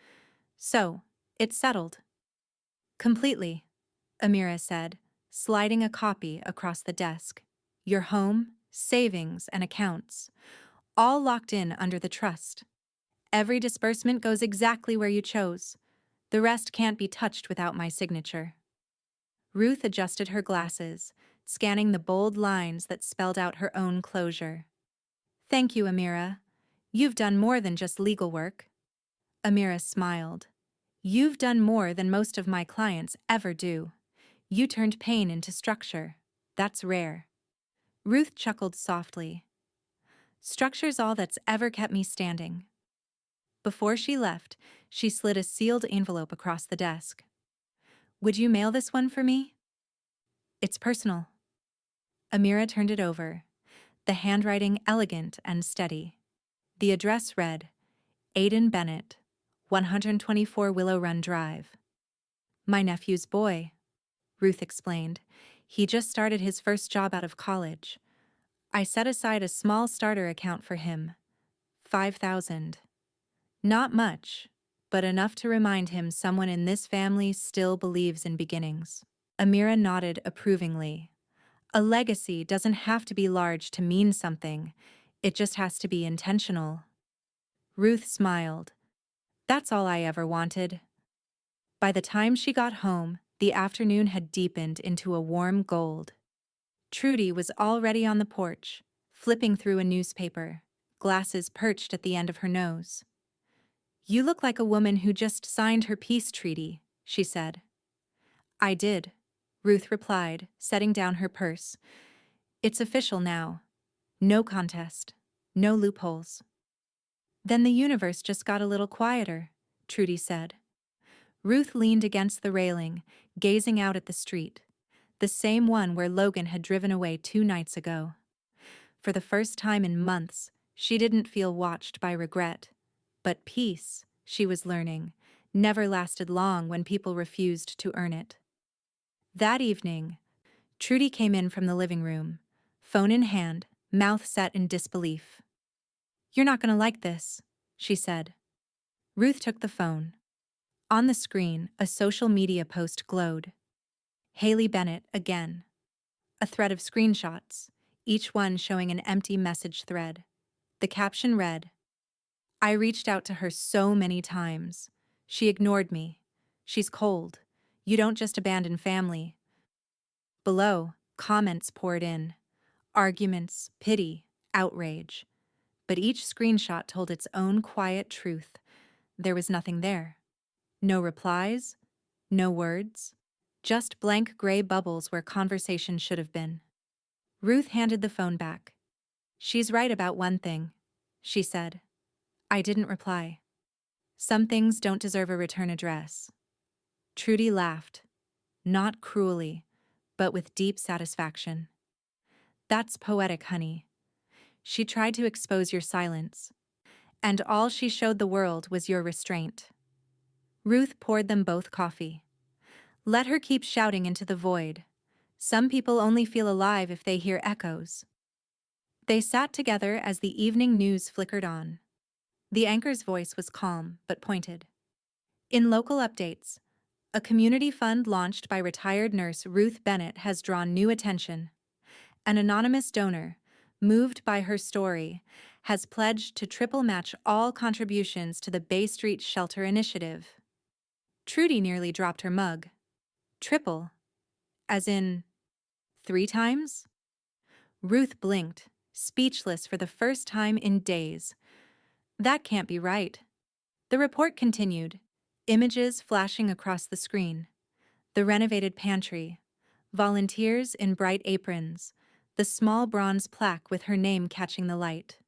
So, it's settled. Completely, Amira said, sliding a copy across the desk. Your home, savings, and accounts, all locked in under the trust. Every disbursement goes exactly where you chose. The rest can't be touched without my signature. Ruth adjusted her glasses, scanning the bold lines that spelled out her own closure. Thank you, Amira. You've done more than just legal work. Amira smiled. You've done more than most of my clients ever do. You turned pain into structure. That's rare. Ruth chuckled softly. Structure's all that's ever kept me standing. Before she left, she slid a sealed envelope across the desk. Would you mail this one for me? It's personal. Amira turned it over, the handwriting elegant and steady. The address read, Aidan Bennett, 124 Willow Run Drive. My nephew's boy, Ruth explained. He just started his first job out of college. I set aside a small starter account for him, $5,000. Not much, but enough to remind him someone in this family still believes in beginnings. Amira nodded approvingly. A legacy doesn't have to be large to mean something. It just has to be intentional. Ruth smiled. That's all I ever wanted. By the time she got home, the afternoon had deepened into a warm gold. Trudy was already on the porch, flipping through a newspaper, glasses perched at the end of her nose. You look like a woman who just signed her peace treaty, she said. I did, Ruth replied, setting down her purse. It's official now. No contest. No loopholes. Then the universe just got a little quieter, Trudy said. Ruth leaned against the railing, gazing out at the street, the same one where Logan had driven away 2 nights ago. For the first time in months, she didn't feel watched by regret. But peace, she was learning, never lasted long when people refused to earn it. That evening, Trudy came in from the living room, phone in hand, mouth set in disbelief. You're not going to like this, she said. Ruth took the phone. On the screen, a social media post glowed. Haley Bennett again. A thread of screenshots, each one showing an empty message thread. The caption read, "I reached out to her so many times. She ignored me. She's cold. You don't just abandon family." Below, comments poured in. Arguments, pity, outrage. But each screenshot told its own quiet truth. There was nothing there. No replies, no words, just blank gray bubbles where conversation should have been. Ruth handed the phone back. "She's right about one thing," she said. I didn't reply. "Some things don't deserve a return address." Trudy laughed, not cruelly, but with deep satisfaction. "That's poetic, honey." She tried to expose your silence, and all she showed the world was your restraint. Ruth poured them both coffee. Let her keep shouting into the void. Some people only feel alive if they hear echoes. They sat together as the evening news flickered on. The anchor's voice was calm but pointed. In local updates, a community fund launched by retired nurse Ruth Bennett has drawn new attention. An anonymous donor, moved by her story, has pledged to triple match all contributions to the Bay Street Shelter Initiative. Trudy nearly dropped her mug. Triple? As in 3 times? Ruth blinked, speechless for the first time in days. That can't be right. The report continued, images flashing across the screen. The renovated pantry, volunteers in bright aprons, the small bronze plaque with her name catching the light.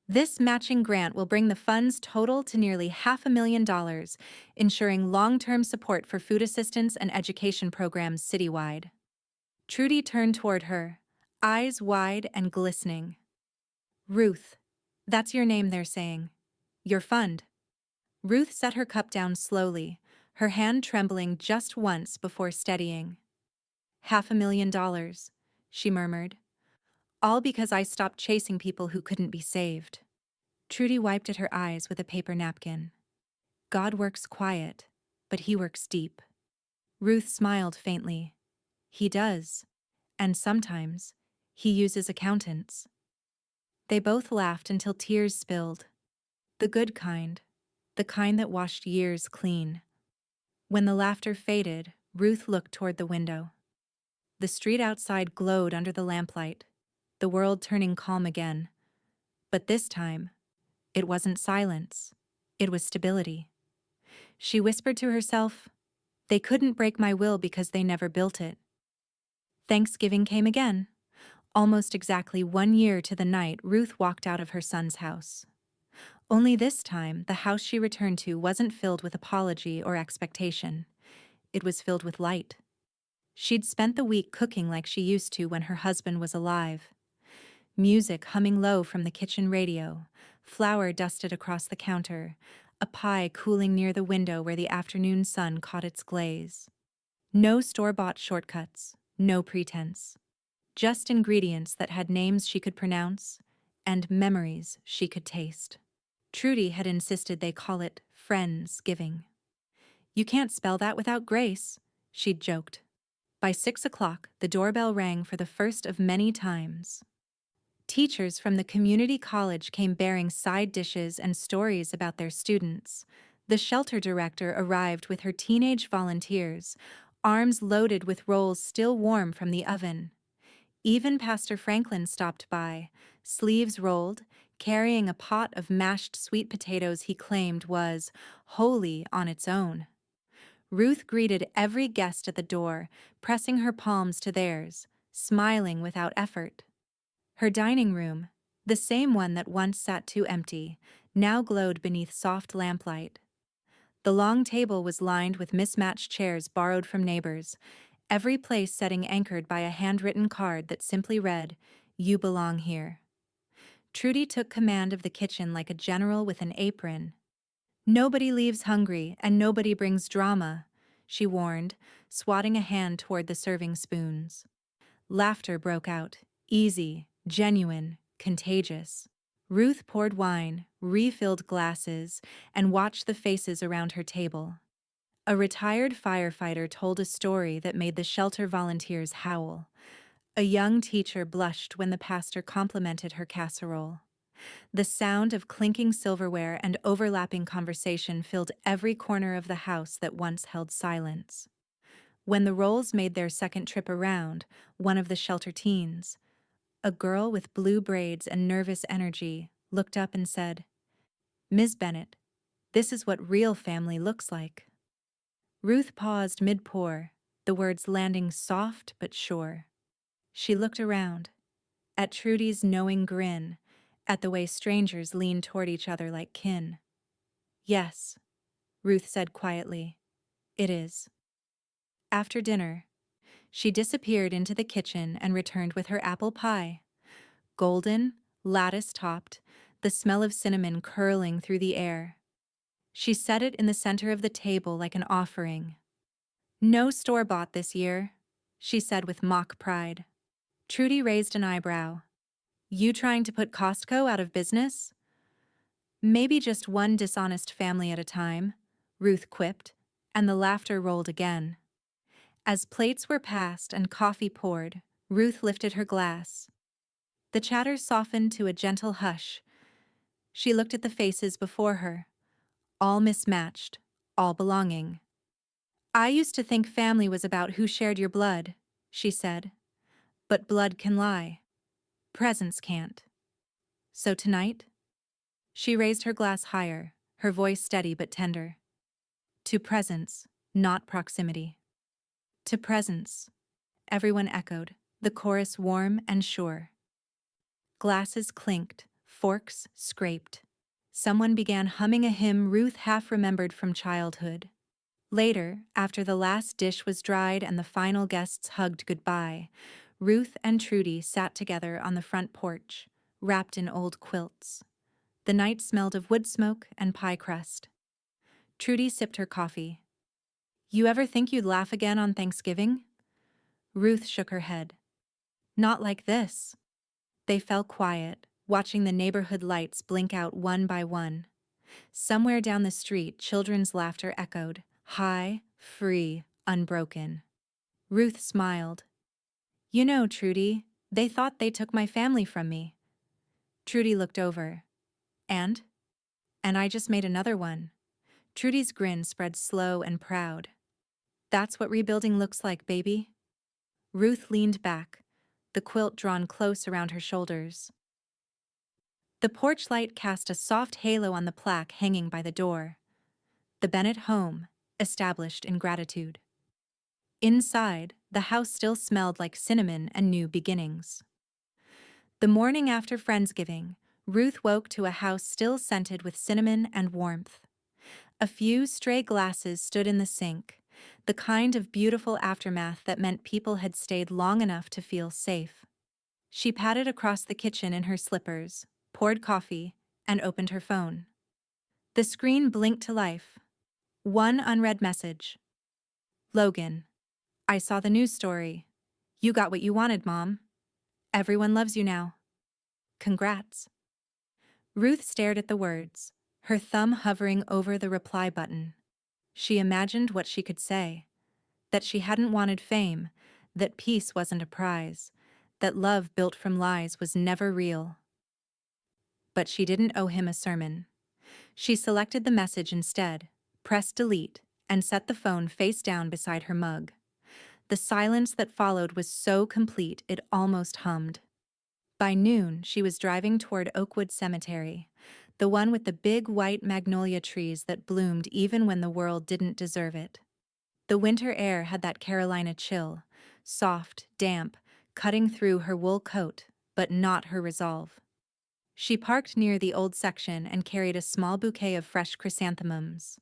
This matching grant will bring the fund's total to nearly $500,000, ensuring long-term support for food assistance and education programs citywide. Trudy turned toward her, eyes wide and glistening. "Ruth, that's your name they're saying. Your fund." Ruth set her cup down slowly, her hand trembling just once before steadying. $500,000, she murmured. "All because I stopped chasing people who couldn't be saved." Trudy wiped at her eyes with a paper napkin. "God works quiet, but he works deep." Ruth smiled faintly. "He does. And sometimes, he uses accountants." They both laughed until tears spilled. The good kind, the kind that washed years clean. When the laughter faded, Ruth looked toward the window. The street outside glowed under the lamplight, the world turning calm again. But this time, it wasn't silence. It was stability. She whispered to herself, "They couldn't break my will because they never built it." Thanksgiving came again. Almost exactly 1 year to the night Ruth walked out of her son's house. Only this time, the house she returned to wasn't filled with apology or expectation. It was filled with light. She'd spent the week cooking like she used to when her husband was alive. Music humming low from the kitchen radio, flour dusted across the counter, a pie cooling near the window where the afternoon sun caught its glaze. No store-bought shortcuts, no pretense. Just ingredients that had names she could pronounce and memories she could taste. Trudy had insisted they call it Friendsgiving. "You can't spell that without grace," she'd joked. By 6 o'clock, the doorbell rang for the first of many times. Teachers from the community college came bearing side dishes and stories about their students. The shelter director arrived with her teenage volunteers, arms loaded with rolls still warm from the oven. Even Pastor Franklin stopped by, sleeves rolled, carrying a pot of mashed sweet potatoes he claimed was holy on its own. Ruth greeted every guest at the door, pressing her palms to theirs, smiling without effort. Her dining room, the same one that once sat too empty, now glowed beneath soft lamplight. The long table was lined with mismatched chairs borrowed from neighbors, every place setting anchored by a handwritten card that simply read, "You belong here." Trudy took command of the kitchen like a general with an apron. "Nobody leaves hungry, and nobody brings drama," she warned, swatting a hand toward the serving spoons. Laughter broke out, easy, genuine, contagious. Ruth poured wine, refilled glasses, and watched the faces around her table. A retired firefighter told a story that made the shelter volunteers howl. A young teacher blushed when the pastor complimented her casserole. The sound of clinking silverware and overlapping conversation filled every corner of the house that once held silence. When the Rolls made their second trip around, one of the shelter teens, a girl with blue braids and nervous energy, looked up and said, "Ms. Bennett, this is what real family looks like." Ruth paused mid-pour, the words landing soft but sure. She looked around, at Trudy's knowing grin, at the way strangers leaned toward each other like kin. "Yes," Ruth said quietly, "it is." After dinner, she disappeared into the kitchen and returned with her apple pie. Golden, lattice-topped, the smell of cinnamon curling through the air. She set it in the center of the table like an offering. "No store-bought this year," she said with mock pride. Trudy raised an eyebrow. "You trying to put Costco out of business?" "Maybe just one dishonest family at a time," Ruth quipped, and the laughter rolled again. As plates were passed and coffee poured, Ruth lifted her glass. The chatter softened to a gentle hush. She looked at the faces before her, all mismatched, all belonging. "I used to think family was about who shared your blood," she said. "But blood can lie. Presence can't. So tonight?" She raised her glass higher, her voice steady but tender. "To presence, not proximity." "To presence," everyone echoed, the chorus warm and sure. Glasses clinked, forks scraped. Someone began humming a hymn Ruth half remembered from childhood. Later, after the last dish was dried and the final guests hugged goodbye, Ruth and Trudy sat together on the front porch, wrapped in old quilts. The night smelled of wood smoke and pie crust. Trudy sipped her coffee. "You ever think you'd laugh again on Thanksgiving?" Ruth shook her head. "Not like this." They fell quiet, watching the neighborhood lights blink out one by one. Somewhere down the street, children's laughter echoed, high, free, unbroken. Ruth smiled. "You know, Trudy, they thought they took my family from me." Trudy looked over. "And?" "And I just made another one." Trudy's grin spread slow and proud. "That's what rebuilding looks like, baby." Ruth leaned back, the quilt drawn close around her shoulders. The porch light cast a soft halo on the plaque hanging by the door. "The Bennett home, established in gratitude." Inside, the house still smelled like cinnamon and new beginnings. The morning after Friendsgiving, Ruth woke to a house still scented with cinnamon and warmth. A few stray glasses stood in the sink, the kind of beautiful aftermath that meant people had stayed long enough to feel safe. She padded across the kitchen in her slippers, poured coffee, and opened her phone. The screen blinked to life. One unread message. "Logan, I saw the news story. You got what you wanted, Mom. Everyone loves you now. Congrats." Ruth stared at the words, her thumb hovering over the reply button. She imagined what she could say. That she hadn't wanted fame, that peace wasn't a prize, that love built from lies was never real. But she didn't owe him a sermon. She selected the message instead, pressed delete, and set the phone face down beside her mug. The silence that followed was so complete it almost hummed. By noon, she was driving toward Oakwood Cemetery, the one with the big white magnolia trees that bloomed even when the world didn't deserve it. The winter air had that Carolina chill, soft, damp, cutting through her wool coat, but not her resolve. She parked near the old section and carried a small bouquet of fresh chrysanthemums.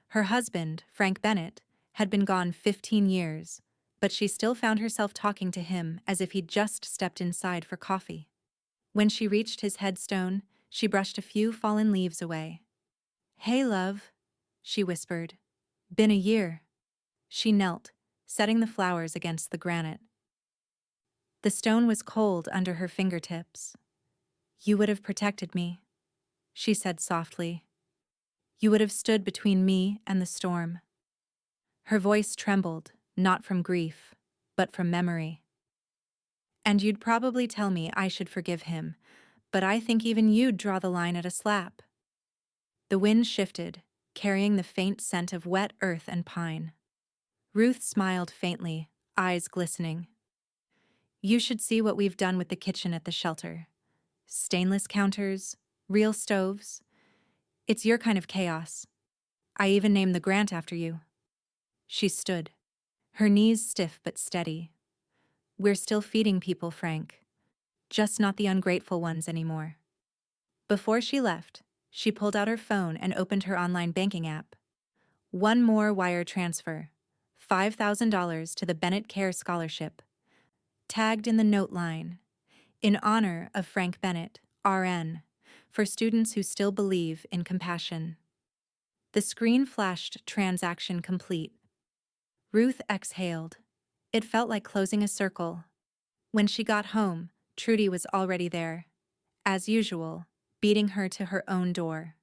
Her husband, Frank Bennett, had been gone 15 years, but she still found herself talking to him as if he'd just stepped inside for coffee. When she reached his headstone, she brushed a few fallen leaves away. "Hey, love," she whispered. "Been a year." She knelt, setting the flowers against the granite. The stone was cold under her fingertips. "You would have protected me," she said softly. "You would have stood between me and the storm." Her voice trembled, not from grief, but from memory. And you'd probably tell me I should forgive him, but I think even you'd draw the line at a slap. The wind shifted, carrying the faint scent of wet earth and pine. Ruth smiled faintly, eyes glistening. You should see what we've done with the kitchen at the shelter. Stainless counters, real stoves. It's your kind of chaos. I even named the grant after you. She stood, her knees stiff but steady. We're still feeding people, Frank. Just not the ungrateful ones anymore. Before she left, she pulled out her phone and opened her online banking app. One more wire transfer. $5,000 to the Bennett Care Scholarship. Tagged in the note line, in honor of Frank Bennett, RN, for students who still believe in compassion. The screen flashed transaction complete. Ruth exhaled. It felt like closing a circle. When she got home, Trudy was already there, as usual, beating her to her own door.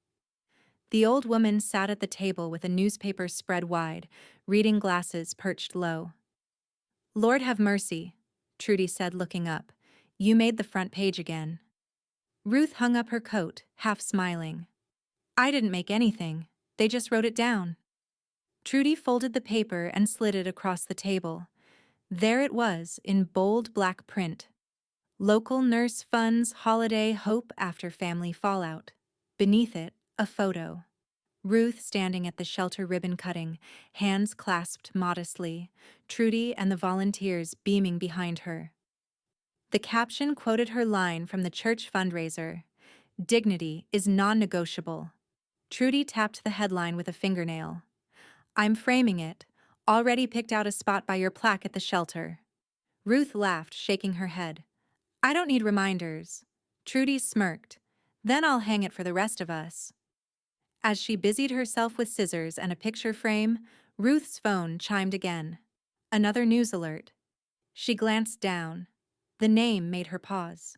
The old woman sat at the table with a newspaper spread wide, reading glasses perched low. Lord have mercy, Trudy said, looking up. You made the front page again. Ruth hung up her coat, half smiling. I didn't make anything. They just wrote it down. Trudy folded the paper and slid it across the table. There it was, in bold black print. Local Nurse Funds Holiday Hope After Family Fallout. Beneath it, a photo. Ruth standing at the shelter ribbon cutting, hands clasped modestly, Trudy and the volunteers beaming behind her. The caption quoted her line from the church fundraiser, "Dignity is non-negotiable." Trudy tapped the headline with a fingernail. I'm framing it. Already picked out a spot by your plaque at the shelter. Ruth laughed, shaking her head. I don't need reminders. Trudy smirked. Then I'll hang it for the rest of us. As she busied herself with scissors and a picture frame, Ruth's phone chimed again. Another news alert. She glanced down. The name made her pause.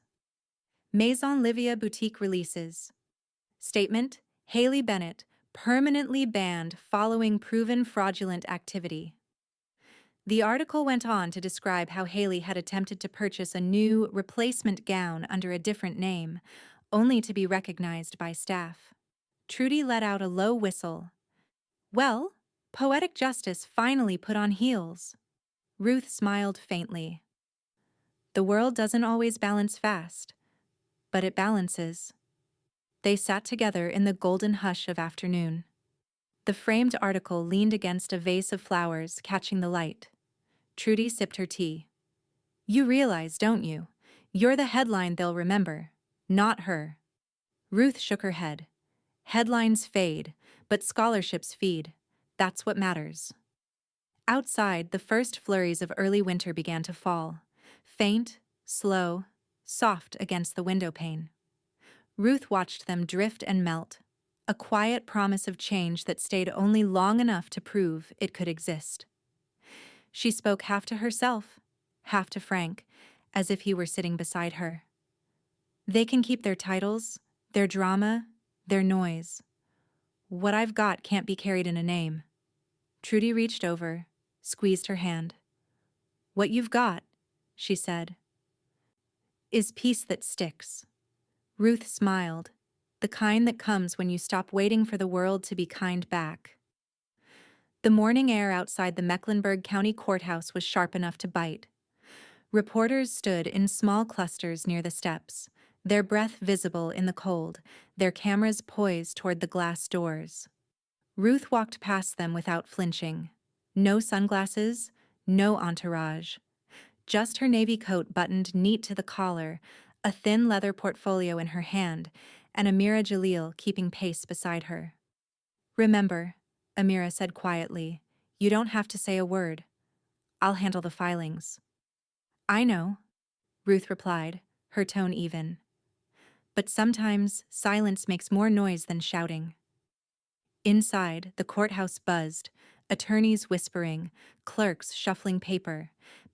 Maison Livia Boutique releases. Statement: Haley Bennett, permanently banned following proven fraudulent activity. The article went on to describe how Haley had attempted to purchase a new replacement gown under a different name, only to be recognized by staff. Trudy let out a low whistle. Well, poetic justice finally put on heels. Ruth smiled faintly. The world doesn't always balance fast, but it balances. They sat together in the golden hush of afternoon. The framed article leaned against a vase of flowers, catching the light. Trudy sipped her tea. You realize, don't you? You're the headline they'll remember, not her. Ruth shook her head. Headlines fade, but scholarships feed. That's what matters. Outside, the first flurries of early winter began to fall. Faint, slow, soft against the window pane. Ruth watched them drift and melt, a quiet promise of change that stayed only long enough to prove it could exist. She spoke half to herself, half to Frank, as if he were sitting beside her. They can keep their titles, their drama, their noise. What I've got can't be carried in a name. Trudy reached over, squeezed her hand. What you've got, she said, is peace that sticks. Ruth smiled, the kind that comes when you stop waiting for the world to be kind back. The morning air outside the Mecklenburg County Courthouse was sharp enough to bite. Reporters stood in small clusters near the steps, their breath visible in the cold, their cameras poised toward the glass doors. Ruth walked past them without flinching. No sunglasses, no entourage. Just her navy coat buttoned neat to the collar, a thin leather portfolio in her hand, and Amira Jalil keeping pace beside her. Remember, Amira said quietly, you don't have to say a word. I'll handle the filings. I know, Ruth replied, her tone even. But sometimes silence makes more noise than shouting. Inside, the courthouse buzzed, attorneys whispering, clerks shuffling paper,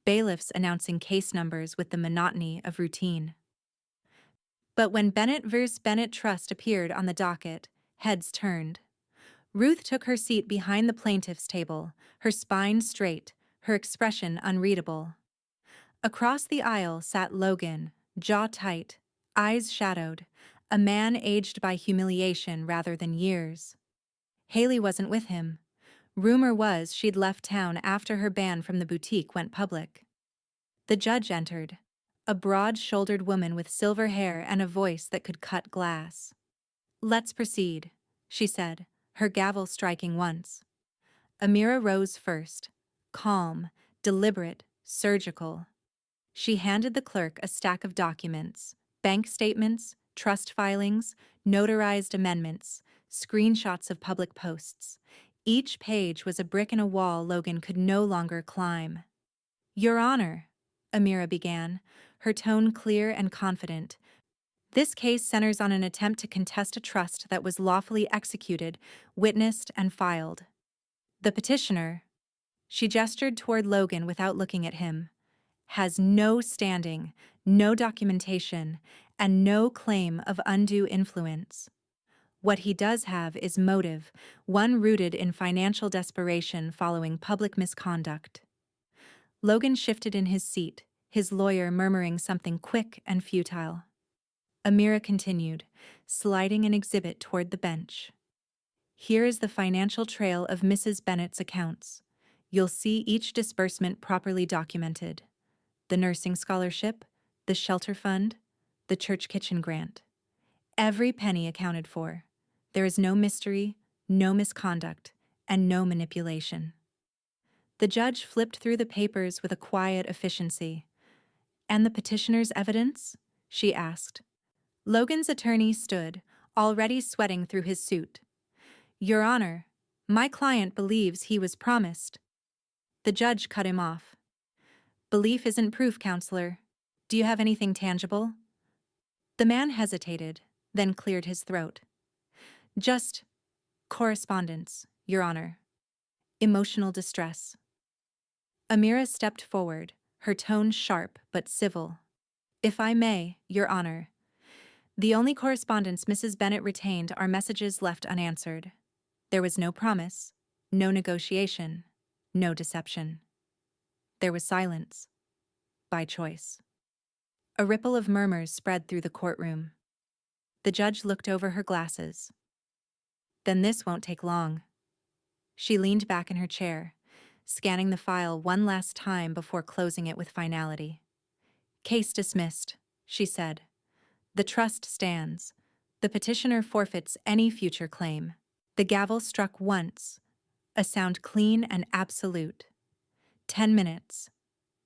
bailiffs announcing case numbers with the monotony of routine. But when Bennett vs. Bennett Trust appeared on the docket, heads turned. Ruth took her seat behind the plaintiff's table, her spine straight, her expression unreadable. Across the aisle sat Logan, jaw tight, eyes shadowed, a man aged by humiliation rather than years. Haley wasn't with him. Rumor was she'd left town after her ban from the boutique went public. The judge entered, a broad-shouldered woman with silver hair and a voice that could cut glass. "Let's proceed," she said, her gavel striking once. Amira rose first, calm, deliberate, surgical. She handed the clerk a stack of documents, bank statements, trust filings, notarized amendments, screenshots of public posts. Each page was a brick in a wall Logan could no longer climb. "Your Honor," Amira began, her tone clear and confident. "This case centers on an attempt to contest a trust that was lawfully executed, witnessed, and filed. The petitioner," she gestured toward Logan without looking at him, "has no standing, no documentation, and no claim of undue influence. What he does have is motive, one rooted in financial desperation following public misconduct." Logan shifted in his seat, his lawyer murmuring something quick and futile. Amira continued, sliding an exhibit toward the bench. "Here is the financial trail of Mrs. Bennett's accounts. You'll see each disbursement properly documented. The nursing scholarship, the shelter fund, the church kitchen grant. Every penny accounted for. There is no mystery, no misconduct, and no manipulation." The judge flipped through the papers with a quiet efficiency. "And the petitioner's evidence?" she asked. Logan's attorney stood, already sweating through his suit. "Your Honor, my client believes he was promised." The judge cut him off. "Belief isn't proof, counselor. Do you have anything tangible?" The man hesitated, then cleared his throat. "Just correspondence, Your Honor. Emotional distress." Amira stepped forward, her tone sharp but civil. "If I may, Your Honor, the only correspondence Mrs. Bennett retained are messages left unanswered. There was no promise, no negotiation, no deception. There was silence, by choice." A ripple of murmurs spread through the courtroom. The judge looked over her glasses. "Then this won't take long." She leaned back in her chair, scanning the file one last time before closing it with finality. "Case dismissed," she said. "The trust stands. The petitioner forfeits any future claim." The gavel struck once, a sound clean and absolute. 10 minutes.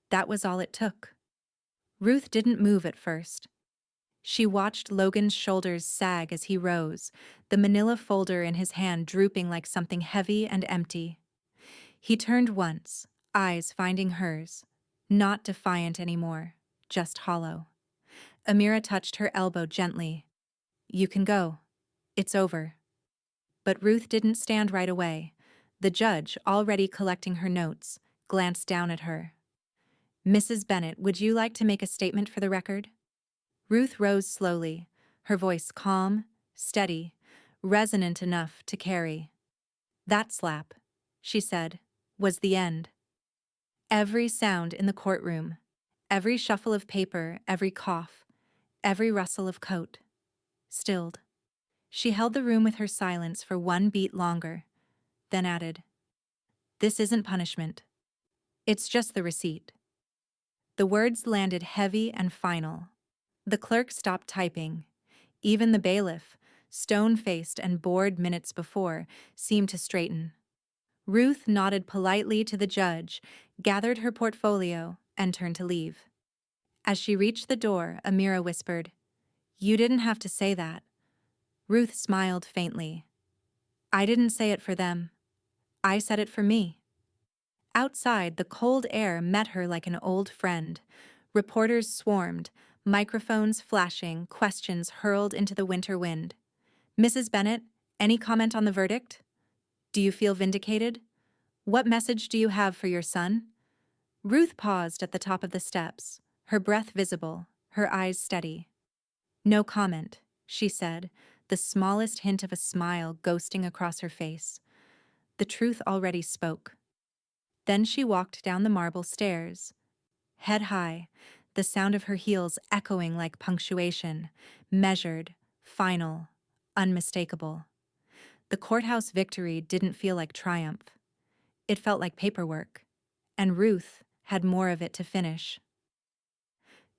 That was all it took. Ruth didn't move at first. She watched Logan's shoulders sag as he rose, the manila folder in his hand drooping like something heavy and empty. He turned once, eyes finding hers, not defiant anymore, just hollow. Amira touched her elbow gently. "You can go. It's over." But Ruth didn't stand right away. The judge, already collecting her notes, glanced down at her. "Mrs. Bennett, would you like to make a statement for the record?" Ruth rose slowly, her voice calm, steady, resonant enough to carry. "That slap," she said, "was the end." Every sound in the courtroom, every shuffle of paper, every cough, every rustle of coat, stilled. She held the room with her silence for one beat longer, then added, "This isn't punishment. It's just the receipt." The words landed heavy and final. The clerk stopped typing. Even the bailiff, stone-faced and bored minutes before, seemed to straighten. Ruth nodded politely to the judge, gathered her portfolio, and turned to leave. As she reached the door, Amira whispered, "You didn't have to say that." Ruth smiled faintly. "I didn't say it for them. I said it for me." Outside, the cold air met her like an old friend. Reporters swarmed, microphones flashing, questions hurled into the winter wind. "Mrs. Bennett, any comment on the verdict? Do you feel vindicated? What message do you have for your son?" Ruth paused at the top of the steps, her breath visible, her eyes steady. "No comment," she said, the smallest hint of a smile ghosting across her face. The truth already spoke. Then she walked down the marble stairs, head high, the sound of her heels echoing like punctuation, measured, final, unmistakable. The courthouse victory didn't feel like triumph. It felt like paperwork, and Ruth had more of it to finish.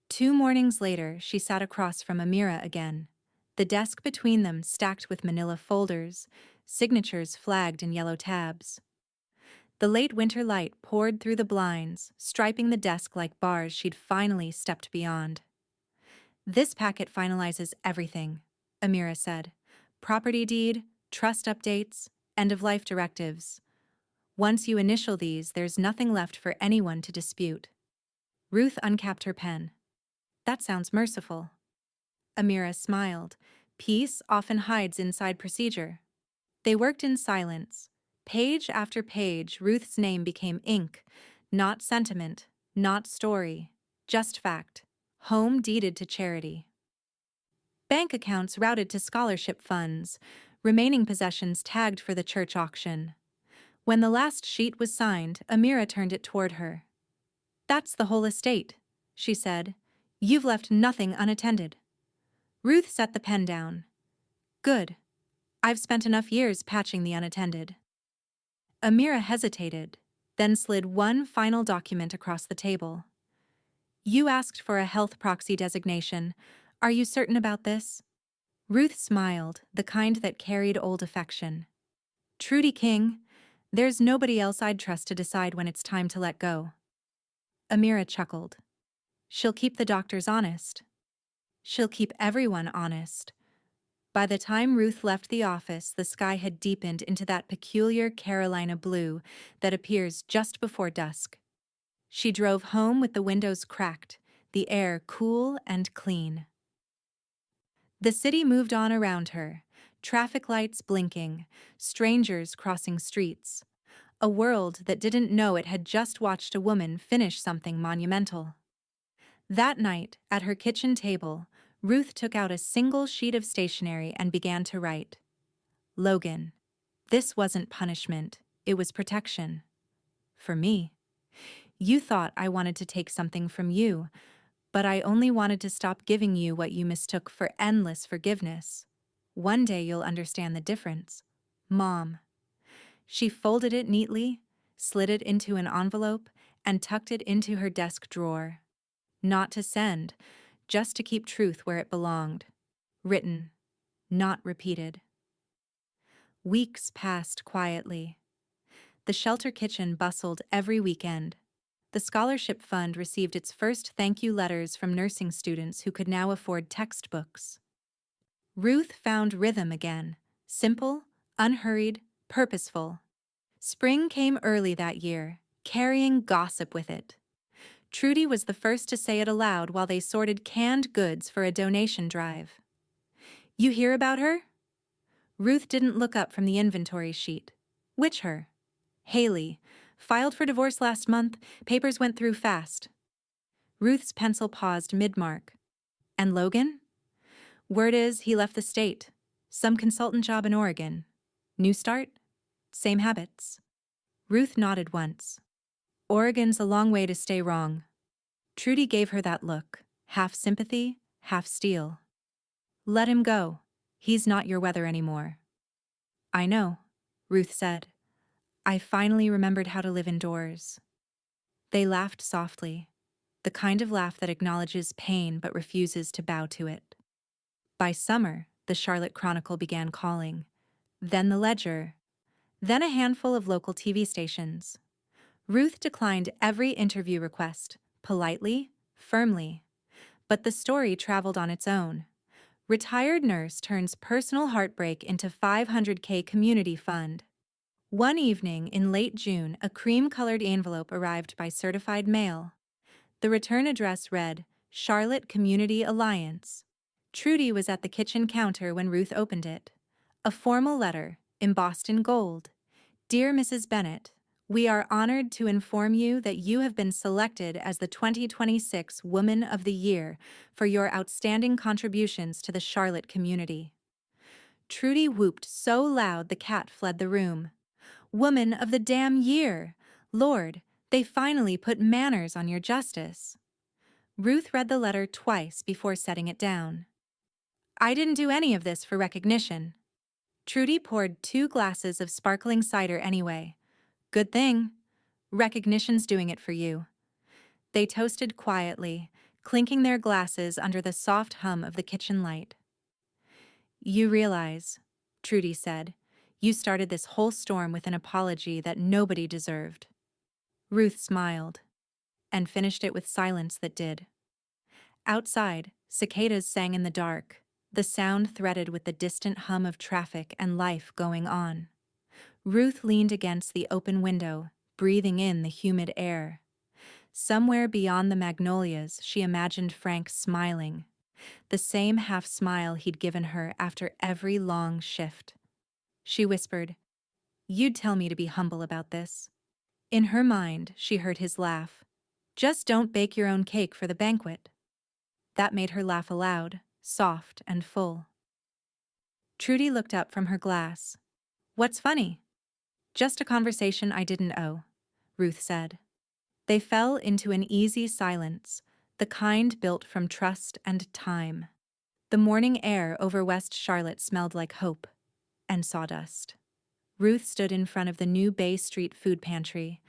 2 mornings later, she sat across from Amira again, the desk between them stacked with manila folders, signatures flagged in yellow tabs. The late winter light poured through the blinds, striping the desk like bars she'd finally stepped beyond. "This packet finalizes everything," Amira said. "Property deed, trust updates, end-of-life directives. Once you initial these, there's nothing left for anyone to dispute." Ruth uncapped her pen. "That sounds merciful." Amira smiled. "Peace often hides inside procedure." They worked in silence. Page after page, Ruth's name became ink, not sentiment, not story, just fact. Home deeded to charity. Bank accounts routed to scholarship funds, remaining possessions tagged for the church auction. When the last sheet was signed, Amira turned it toward her. "That's the whole estate," she said. "You've left nothing unattended." Ruth set the pen down. "Good. I've spent enough years patching the unattended." Amira hesitated, then slid one final document across the table. "You asked for a health proxy designation. Are you certain about this?" Ruth smiled, the kind that carried old affection. "Trudy King, there's nobody else I'd trust to decide when it's time to let go." Amira chuckled. "She'll keep the doctors honest. She'll keep everyone honest." By the time Ruth left the office, the sky had deepened into that peculiar Carolina blue that appears just before dusk. She drove home with the windows cracked, the air cool and clean. The city moved on around her, traffic lights blinking, strangers crossing streets. A world that didn't know it had just watched a woman finish something monumental. That night, at her kitchen table, Ruth took out a single sheet of stationery and began to write. "Logan, this wasn't punishment, it was protection. For me. You thought I wanted to take something from you, but I only wanted to stop giving you what you mistook for endless forgiveness. One day you'll understand the difference. Mom." She folded it neatly, slid it into an envelope, and tucked it into her desk drawer. Not to send, just to keep truth where it belonged. Written, not repeated. Weeks passed quietly. The shelter kitchen bustled every weekend. The scholarship fund received its first thank you letters from nursing students who could now afford textbooks. Ruth found rhythm again, simple, unhurried, purposeful. Spring came early that year, carrying gossip with it. Trudy was the first to say it aloud while they sorted canned goods for a donation drive. "You hear about her?" Ruth didn't look up from the inventory sheet. "Which her?" "Haley. Filed for divorce last month. Papers went through fast." Ruth's pencil paused mid-mark. "And Logan?" "Word is he left the state. Some consultant job in Oregon. New start? Same habits." Ruth nodded once. "Oregon's a long way to stay wrong." Trudy gave her that look, half sympathy, half steel. "Let him go. He's not your weather anymore." "I know," Ruth said. "I finally remembered how to live indoors." They laughed softly, the kind of laugh that acknowledges pain but refuses to bow to it. By summer, the Charlotte Chronicle began calling, then the Ledger, then a handful of local TV stations. Ruth declined every interview request, politely, firmly. But the story traveled on its own. Retired nurse turns personal heartbreak into $500K community fund. One evening in late June, a cream-colored envelope arrived by certified mail. The return address read, Charlotte Community Alliance. Trudy was at the kitchen counter when Ruth opened it. A formal letter, embossed in gold. "Dear Mrs. Bennett, we are honored to inform you that you have been selected as the 2026 Woman of the Year for your outstanding contributions to the Charlotte community." Trudy whooped so loud the cat fled the room. "Woman of the damn year! Lord, They finally put manners on your justice. Ruth read the letter twice before setting it down. I didn't do any of this for recognition. Trudy poured 2 glasses of sparkling cider anyway. Good thing. Recognition's doing it for you. They toasted quietly, clinking their glasses under the soft hum of the kitchen light. You realize, Trudy said, you started this whole storm with an apology that nobody deserved. Ruth smiled, and finished it with silence that did. Outside, cicadas sang in the dark, the sound threaded with the distant hum of traffic and life going on. Ruth leaned against the open window, breathing in the humid air. Somewhere beyond the magnolias, she imagined Frank smiling, the same half-smile he'd given her after every long shift. She whispered, "You'd tell me to be humble about this." In her mind, she heard his laugh. "Just don't bake your own cake for the banquet." That made her laugh aloud, soft and full. Trudy looked up from her glass. "What's funny?" "Just a conversation I didn't owe," Ruth said. They fell into an easy silence, the kind built from trust and time. The morning air over West Charlotte smelled like hope and sawdust. Ruth stood in front of the new Bay Street food pantry,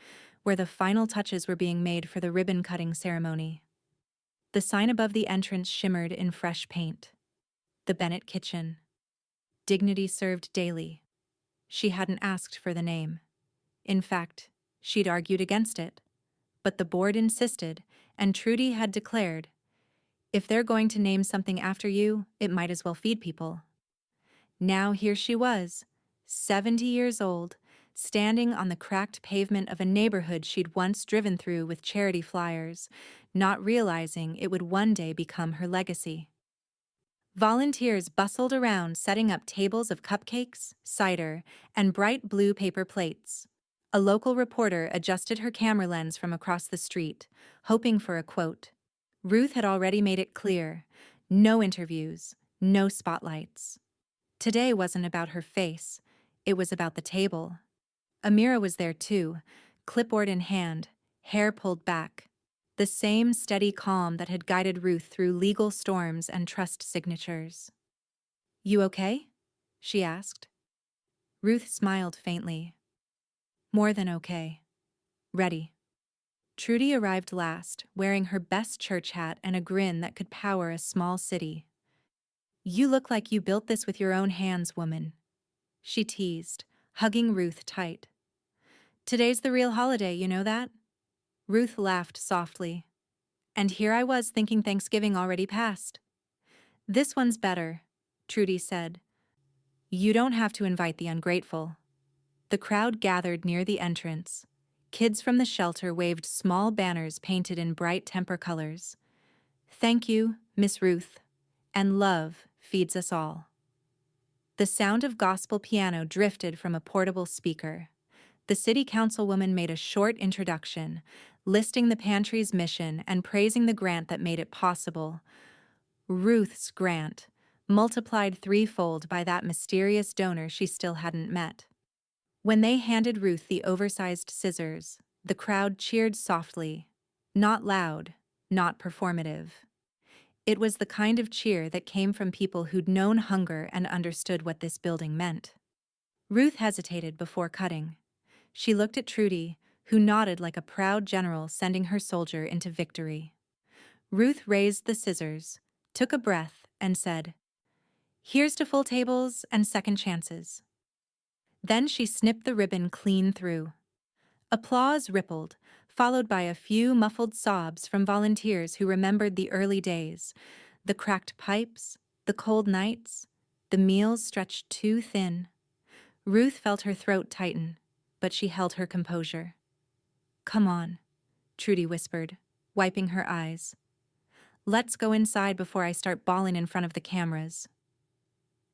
where the final touches were being made for the ribbon-cutting ceremony. The sign above the entrance shimmered in fresh paint. The Bennett Kitchen. Dignity served daily. She hadn't asked for the name. In fact, she'd argued against it. But the board insisted, and Trudy had declared, if they're going to name something after you, it might as well feed people. Now here she was, 70 years old, standing on the cracked pavement of a neighborhood she'd once driven through with charity flyers, not realizing it would one day become her legacy. Volunteers bustled around setting up tables of cupcakes, cider, and bright blue paper plates. A local reporter adjusted her camera lens from across the street, hoping for a quote. Ruth had already made it clear, no interviews, no spotlights. Today wasn't about her face, it was about the table. Amira was there too, clipboard in hand, hair pulled back. The same steady calm that had guided Ruth through legal storms and trust signatures. "You okay?" she asked. Ruth smiled faintly. "More than okay. Ready." Trudy arrived last, wearing her best church hat and a grin that could power a small city. "You look like you built this with your own hands, woman," she teased, hugging Ruth tight. "Today's the real holiday, you know that?" Ruth laughed softly. And here I was thinking Thanksgiving already passed. "This one's better," Trudy said. "You don't have to invite the ungrateful." The crowd gathered near the entrance. Kids from the shelter waved small banners painted in bright temper colors. "Thank you, Miss Ruth, and love feeds us all." The sound of gospel piano drifted from a portable speaker. The city councilwoman made a short introduction, listing the pantry's mission and praising the grant that made it possible. Ruth's grant, multiplied threefold by that mysterious donor she still hadn't met. When they handed Ruth the oversized scissors, the crowd cheered softly. Not loud, not performative. It was the kind of cheer that came from people who'd known hunger and understood what this building meant. Ruth hesitated before cutting. She looked at Trudy, who nodded like a proud general sending her soldier into victory. Ruth raised the scissors, took a breath, and said, "Here's to full tables and second chances." Then she snipped the ribbon clean through. Applause rippled, followed by a few muffled sobs from volunteers who remembered the early days, the cracked pipes, the cold nights, the meals stretched too thin. Ruth felt her throat tighten, but she held her composure. "Come on," Trudy whispered, wiping her eyes. "Let's go inside before I start bawling in front of the cameras."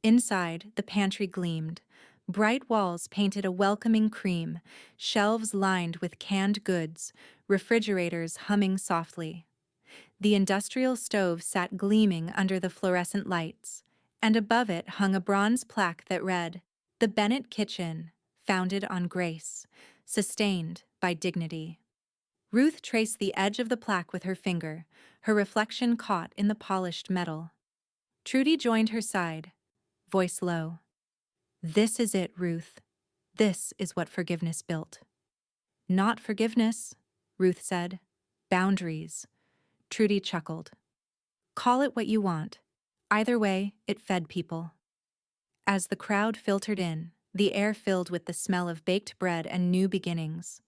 Inside, the pantry gleamed. Bright walls painted a welcoming cream, shelves lined with canned goods, refrigerators humming softly. The industrial stove sat gleaming under the fluorescent lights, and above it hung a bronze plaque that read, "The Bennett Kitchen, founded on grace, sustained by dignity." Ruth traced the edge of the plaque with her finger, her reflection caught in the polished metal. Trudy joined her side, voice low. "This is it, Ruth. This is what forgiveness built." "Not forgiveness," Ruth said. "Boundaries." Trudy chuckled. "Call it what you want. Either way, it fed people." As the crowd filtered in, the air filled with the smell of baked bread and new beginnings.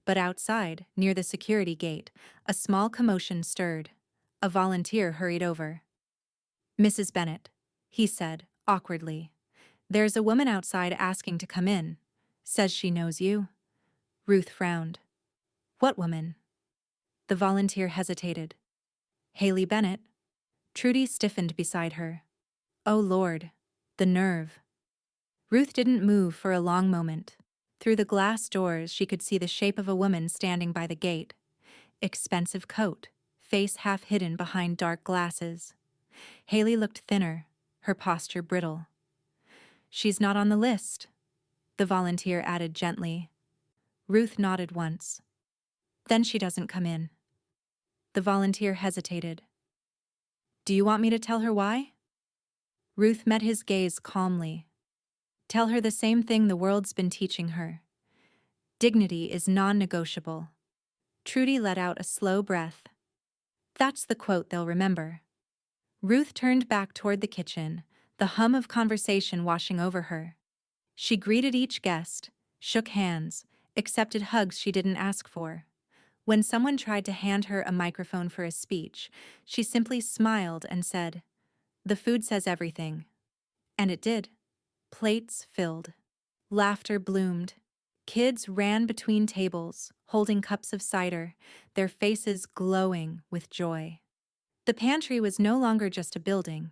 But outside, near the security gate, a small commotion stirred. A volunteer hurried over. "Mrs. Bennet," he said, awkwardly. "There's a woman outside asking to come in. Says she knows you." Ruth frowned. "What woman?" The volunteer hesitated. "Haley Bennet." Trudy stiffened beside her. Oh Lord, the nerve. Ruth didn't move for a long moment. Through the glass doors she could see the shape of a woman standing by the gate. Expensive coat, face half hidden behind dark glasses. Haley looked thinner, her posture brittle. "She's not on the list," the volunteer added gently. Ruth nodded once. "Then she doesn't come in." The volunteer hesitated. "Do you want me to tell her why?" Ruth met his gaze calmly. "Tell her the same thing the world's been teaching her. Dignity is non-negotiable." Trudy let out a slow breath. That's the quote they'll remember. Ruth turned back toward the kitchen, the hum of conversation washing over her. She greeted each guest, shook hands, accepted hugs she didn't ask for. When someone tried to hand her a microphone for a speech, she simply smiled and said, "The food says everything." And it did. Plates filled. Laughter bloomed. Kids ran between tables, holding cups of cider, their faces glowing with joy. The pantry was no longer just a building.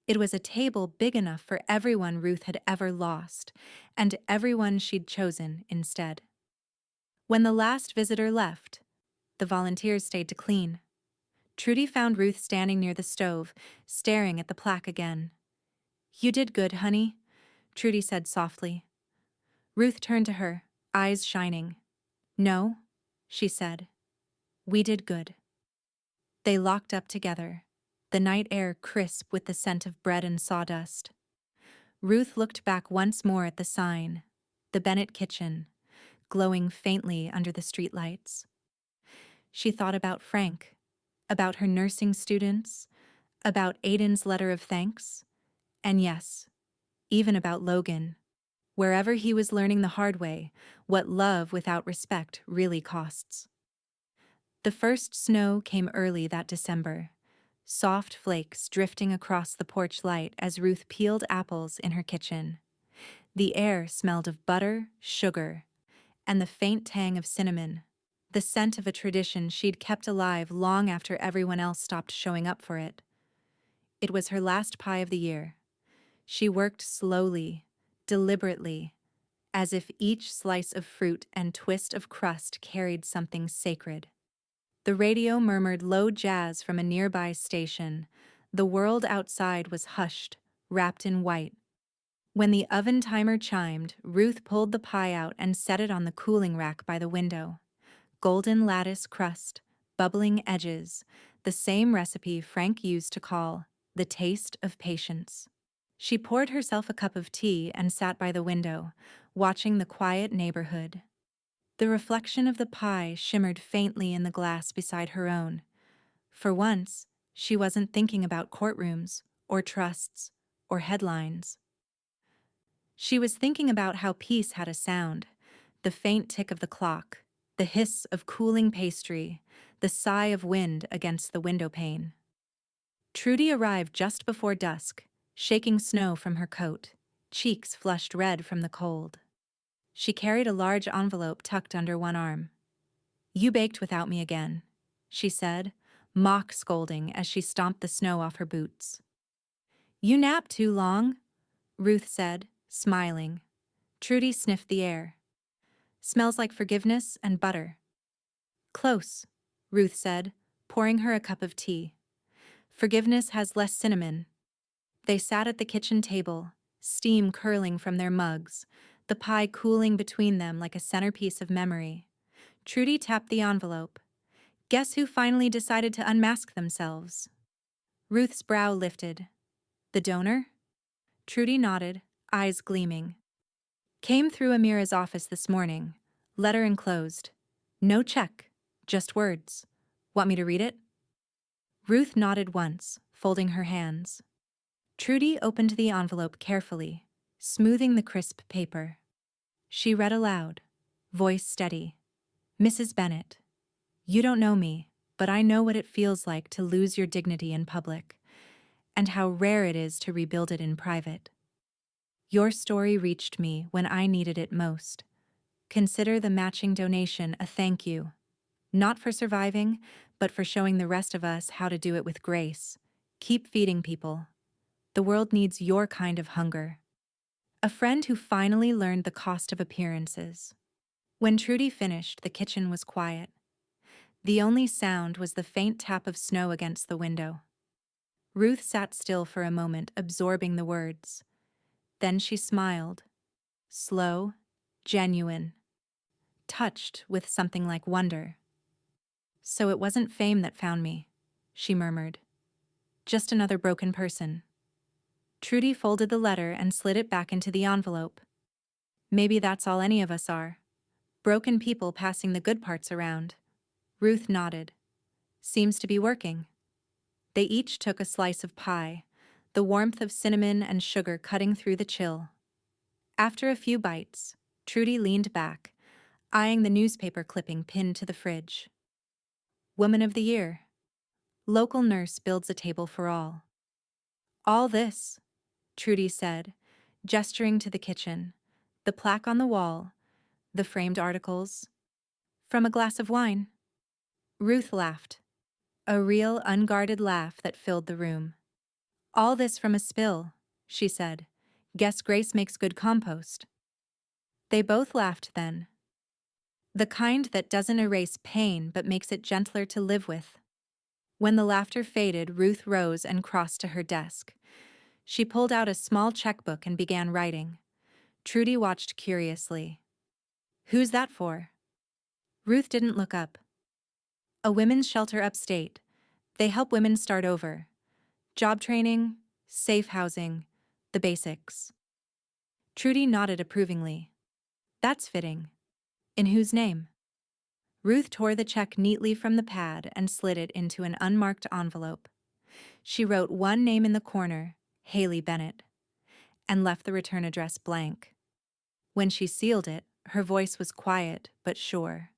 It was a table big enough for everyone Ruth had ever lost, and everyone she'd chosen instead. When the last visitor left, the volunteers stayed to clean. Trudy found Ruth standing near the stove, staring at the plaque again. "You did good, honey," Trudy said softly. Ruth turned to her, eyes shining. "No," she said. "We did good." They locked up together, the night air crisp with the scent of bread and sawdust. Ruth looked back once more at the sign, the Bennett kitchen, glowing faintly under the streetlights. She thought about Frank, about her nursing students, about Aiden's letter of thanks, and yes, even about Logan. Wherever he was learning the hard way, what love without respect really costs. The first snow came early that December, soft flakes drifting across the porch light as Ruth peeled apples in her kitchen. The air smelled of butter, sugar, and the faint tang of cinnamon, the scent of a tradition she'd kept alive long after everyone else stopped showing up for it. It was her last pie of the year. She worked slowly, deliberately, as if each slice of fruit and twist of crust carried something sacred. The radio murmured low jazz from a nearby station. The world outside was hushed, wrapped in white. When the oven timer chimed, Ruth pulled the pie out and set it on the cooling rack by the window. Golden lattice crust, bubbling edges, the same recipe Frank used to call the taste of patience. She poured herself a cup of tea and sat by the window, watching the quiet neighborhood. The reflection of the pie shimmered faintly in the glass beside her own. For once, she wasn't thinking about courtrooms, or trusts, or headlines. She was thinking about how peace had a sound, the faint tick of the clock, the hiss of cooling pastry, the sigh of wind against the window pane. Trudy arrived just before dusk, shaking snow from her coat, cheeks flushed red from the cold. She carried a large envelope tucked under one arm. "You baked without me again," she said, mock scolding as she stomped the snow off her boots. "You napped too long," Ruth said, smiling. Trudy sniffed the air. "Smells like forgiveness and butter." "Close," Ruth said, pouring her a cup of tea. "Forgiveness has less cinnamon." They sat at the kitchen table, steam curling from their mugs, the pie cooling between them like a centerpiece of memory. Trudy tapped the envelope. Guess who finally decided to unmask themselves? Ruth's brow lifted. The donor? Trudy nodded, eyes gleaming. Came through Amira's office this morning. Letter enclosed. No check, just words. Want me to read it? Ruth nodded once, folding her hands. Trudy opened the envelope carefully, smoothing the crisp paper. She read aloud, voice steady. Mrs. Bennet, you don't know me, but I know what it feels like to lose your dignity in public, and how rare it is to rebuild it in private. Your story reached me when I needed it most. Consider the matching donation a thank you, not for surviving, but for showing the rest of us how to do it with grace. Keep feeding people. The world needs your kind of hunger. A friend who finally learned the cost of appearances. When Trudy finished, the kitchen was quiet. The only sound was the faint tap of snow against the window. Ruth sat still for a moment, absorbing the words. Then she smiled. Slow, genuine, touched with something like wonder. So it wasn't fame that found me, she murmured. Just another broken person. Trudy folded the letter and slid it back into the envelope. Maybe that's all any of us are. Broken people passing the good parts around. Ruth nodded. Seems to be working. They each took a slice of pie, the warmth of cinnamon and sugar cutting through the chill. After a few bites, Trudy leaned back, eyeing the newspaper clipping pinned to the fridge. Woman of the Year. Local nurse builds a table for all. All this, Trudy said, gesturing to the kitchen, the plaque on the wall, the framed articles. From a glass of wine. Ruth laughed. A real, unguarded laugh that filled the room. All this from a spill, she said. Guess Grace makes good compost. They both laughed then. The kind that doesn't erase pain but makes it gentler to live with. When the laughter faded, Ruth rose and crossed to her desk. She pulled out a small checkbook and began writing. Trudy watched curiously. Who's that for? Ruth didn't look up. A women's shelter upstate. They help women start over. Job training, safe housing, the basics. Trudy nodded approvingly. That's fitting. In whose name? Ruth tore the check neatly from the pad and slid it into an unmarked envelope. She wrote one name in the corner, Haley Bennett, and left the return address blank. When she sealed it, her voice was quiet but sure.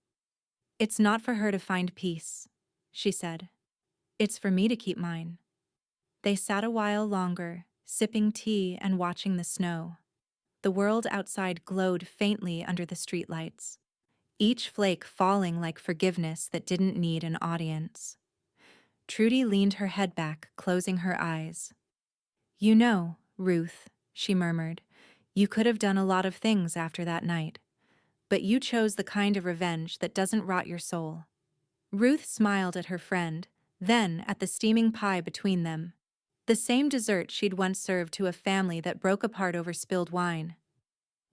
It's not for her to find peace, she said. It's for me to keep mine. They sat a while longer, sipping tea and watching the snow. The world outside glowed faintly under the streetlights, each flake falling like forgiveness that didn't need an audience. Trudy leaned her head back, closing her eyes. You know, Ruth, she murmured, you could have done a lot of things after that night, but you chose the kind of revenge that doesn't rot your soul. Ruth smiled at her friend, then at the steaming pie between them. The same dessert she'd once served to a family that broke apart over spilled wine.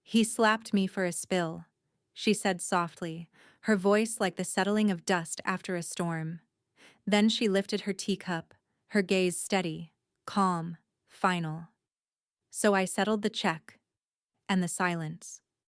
He slapped me for a spill, she said softly, her voice like the settling of dust after a storm. Then she lifted her teacup, her gaze steady, calm, final. So I settled the check. And the silence.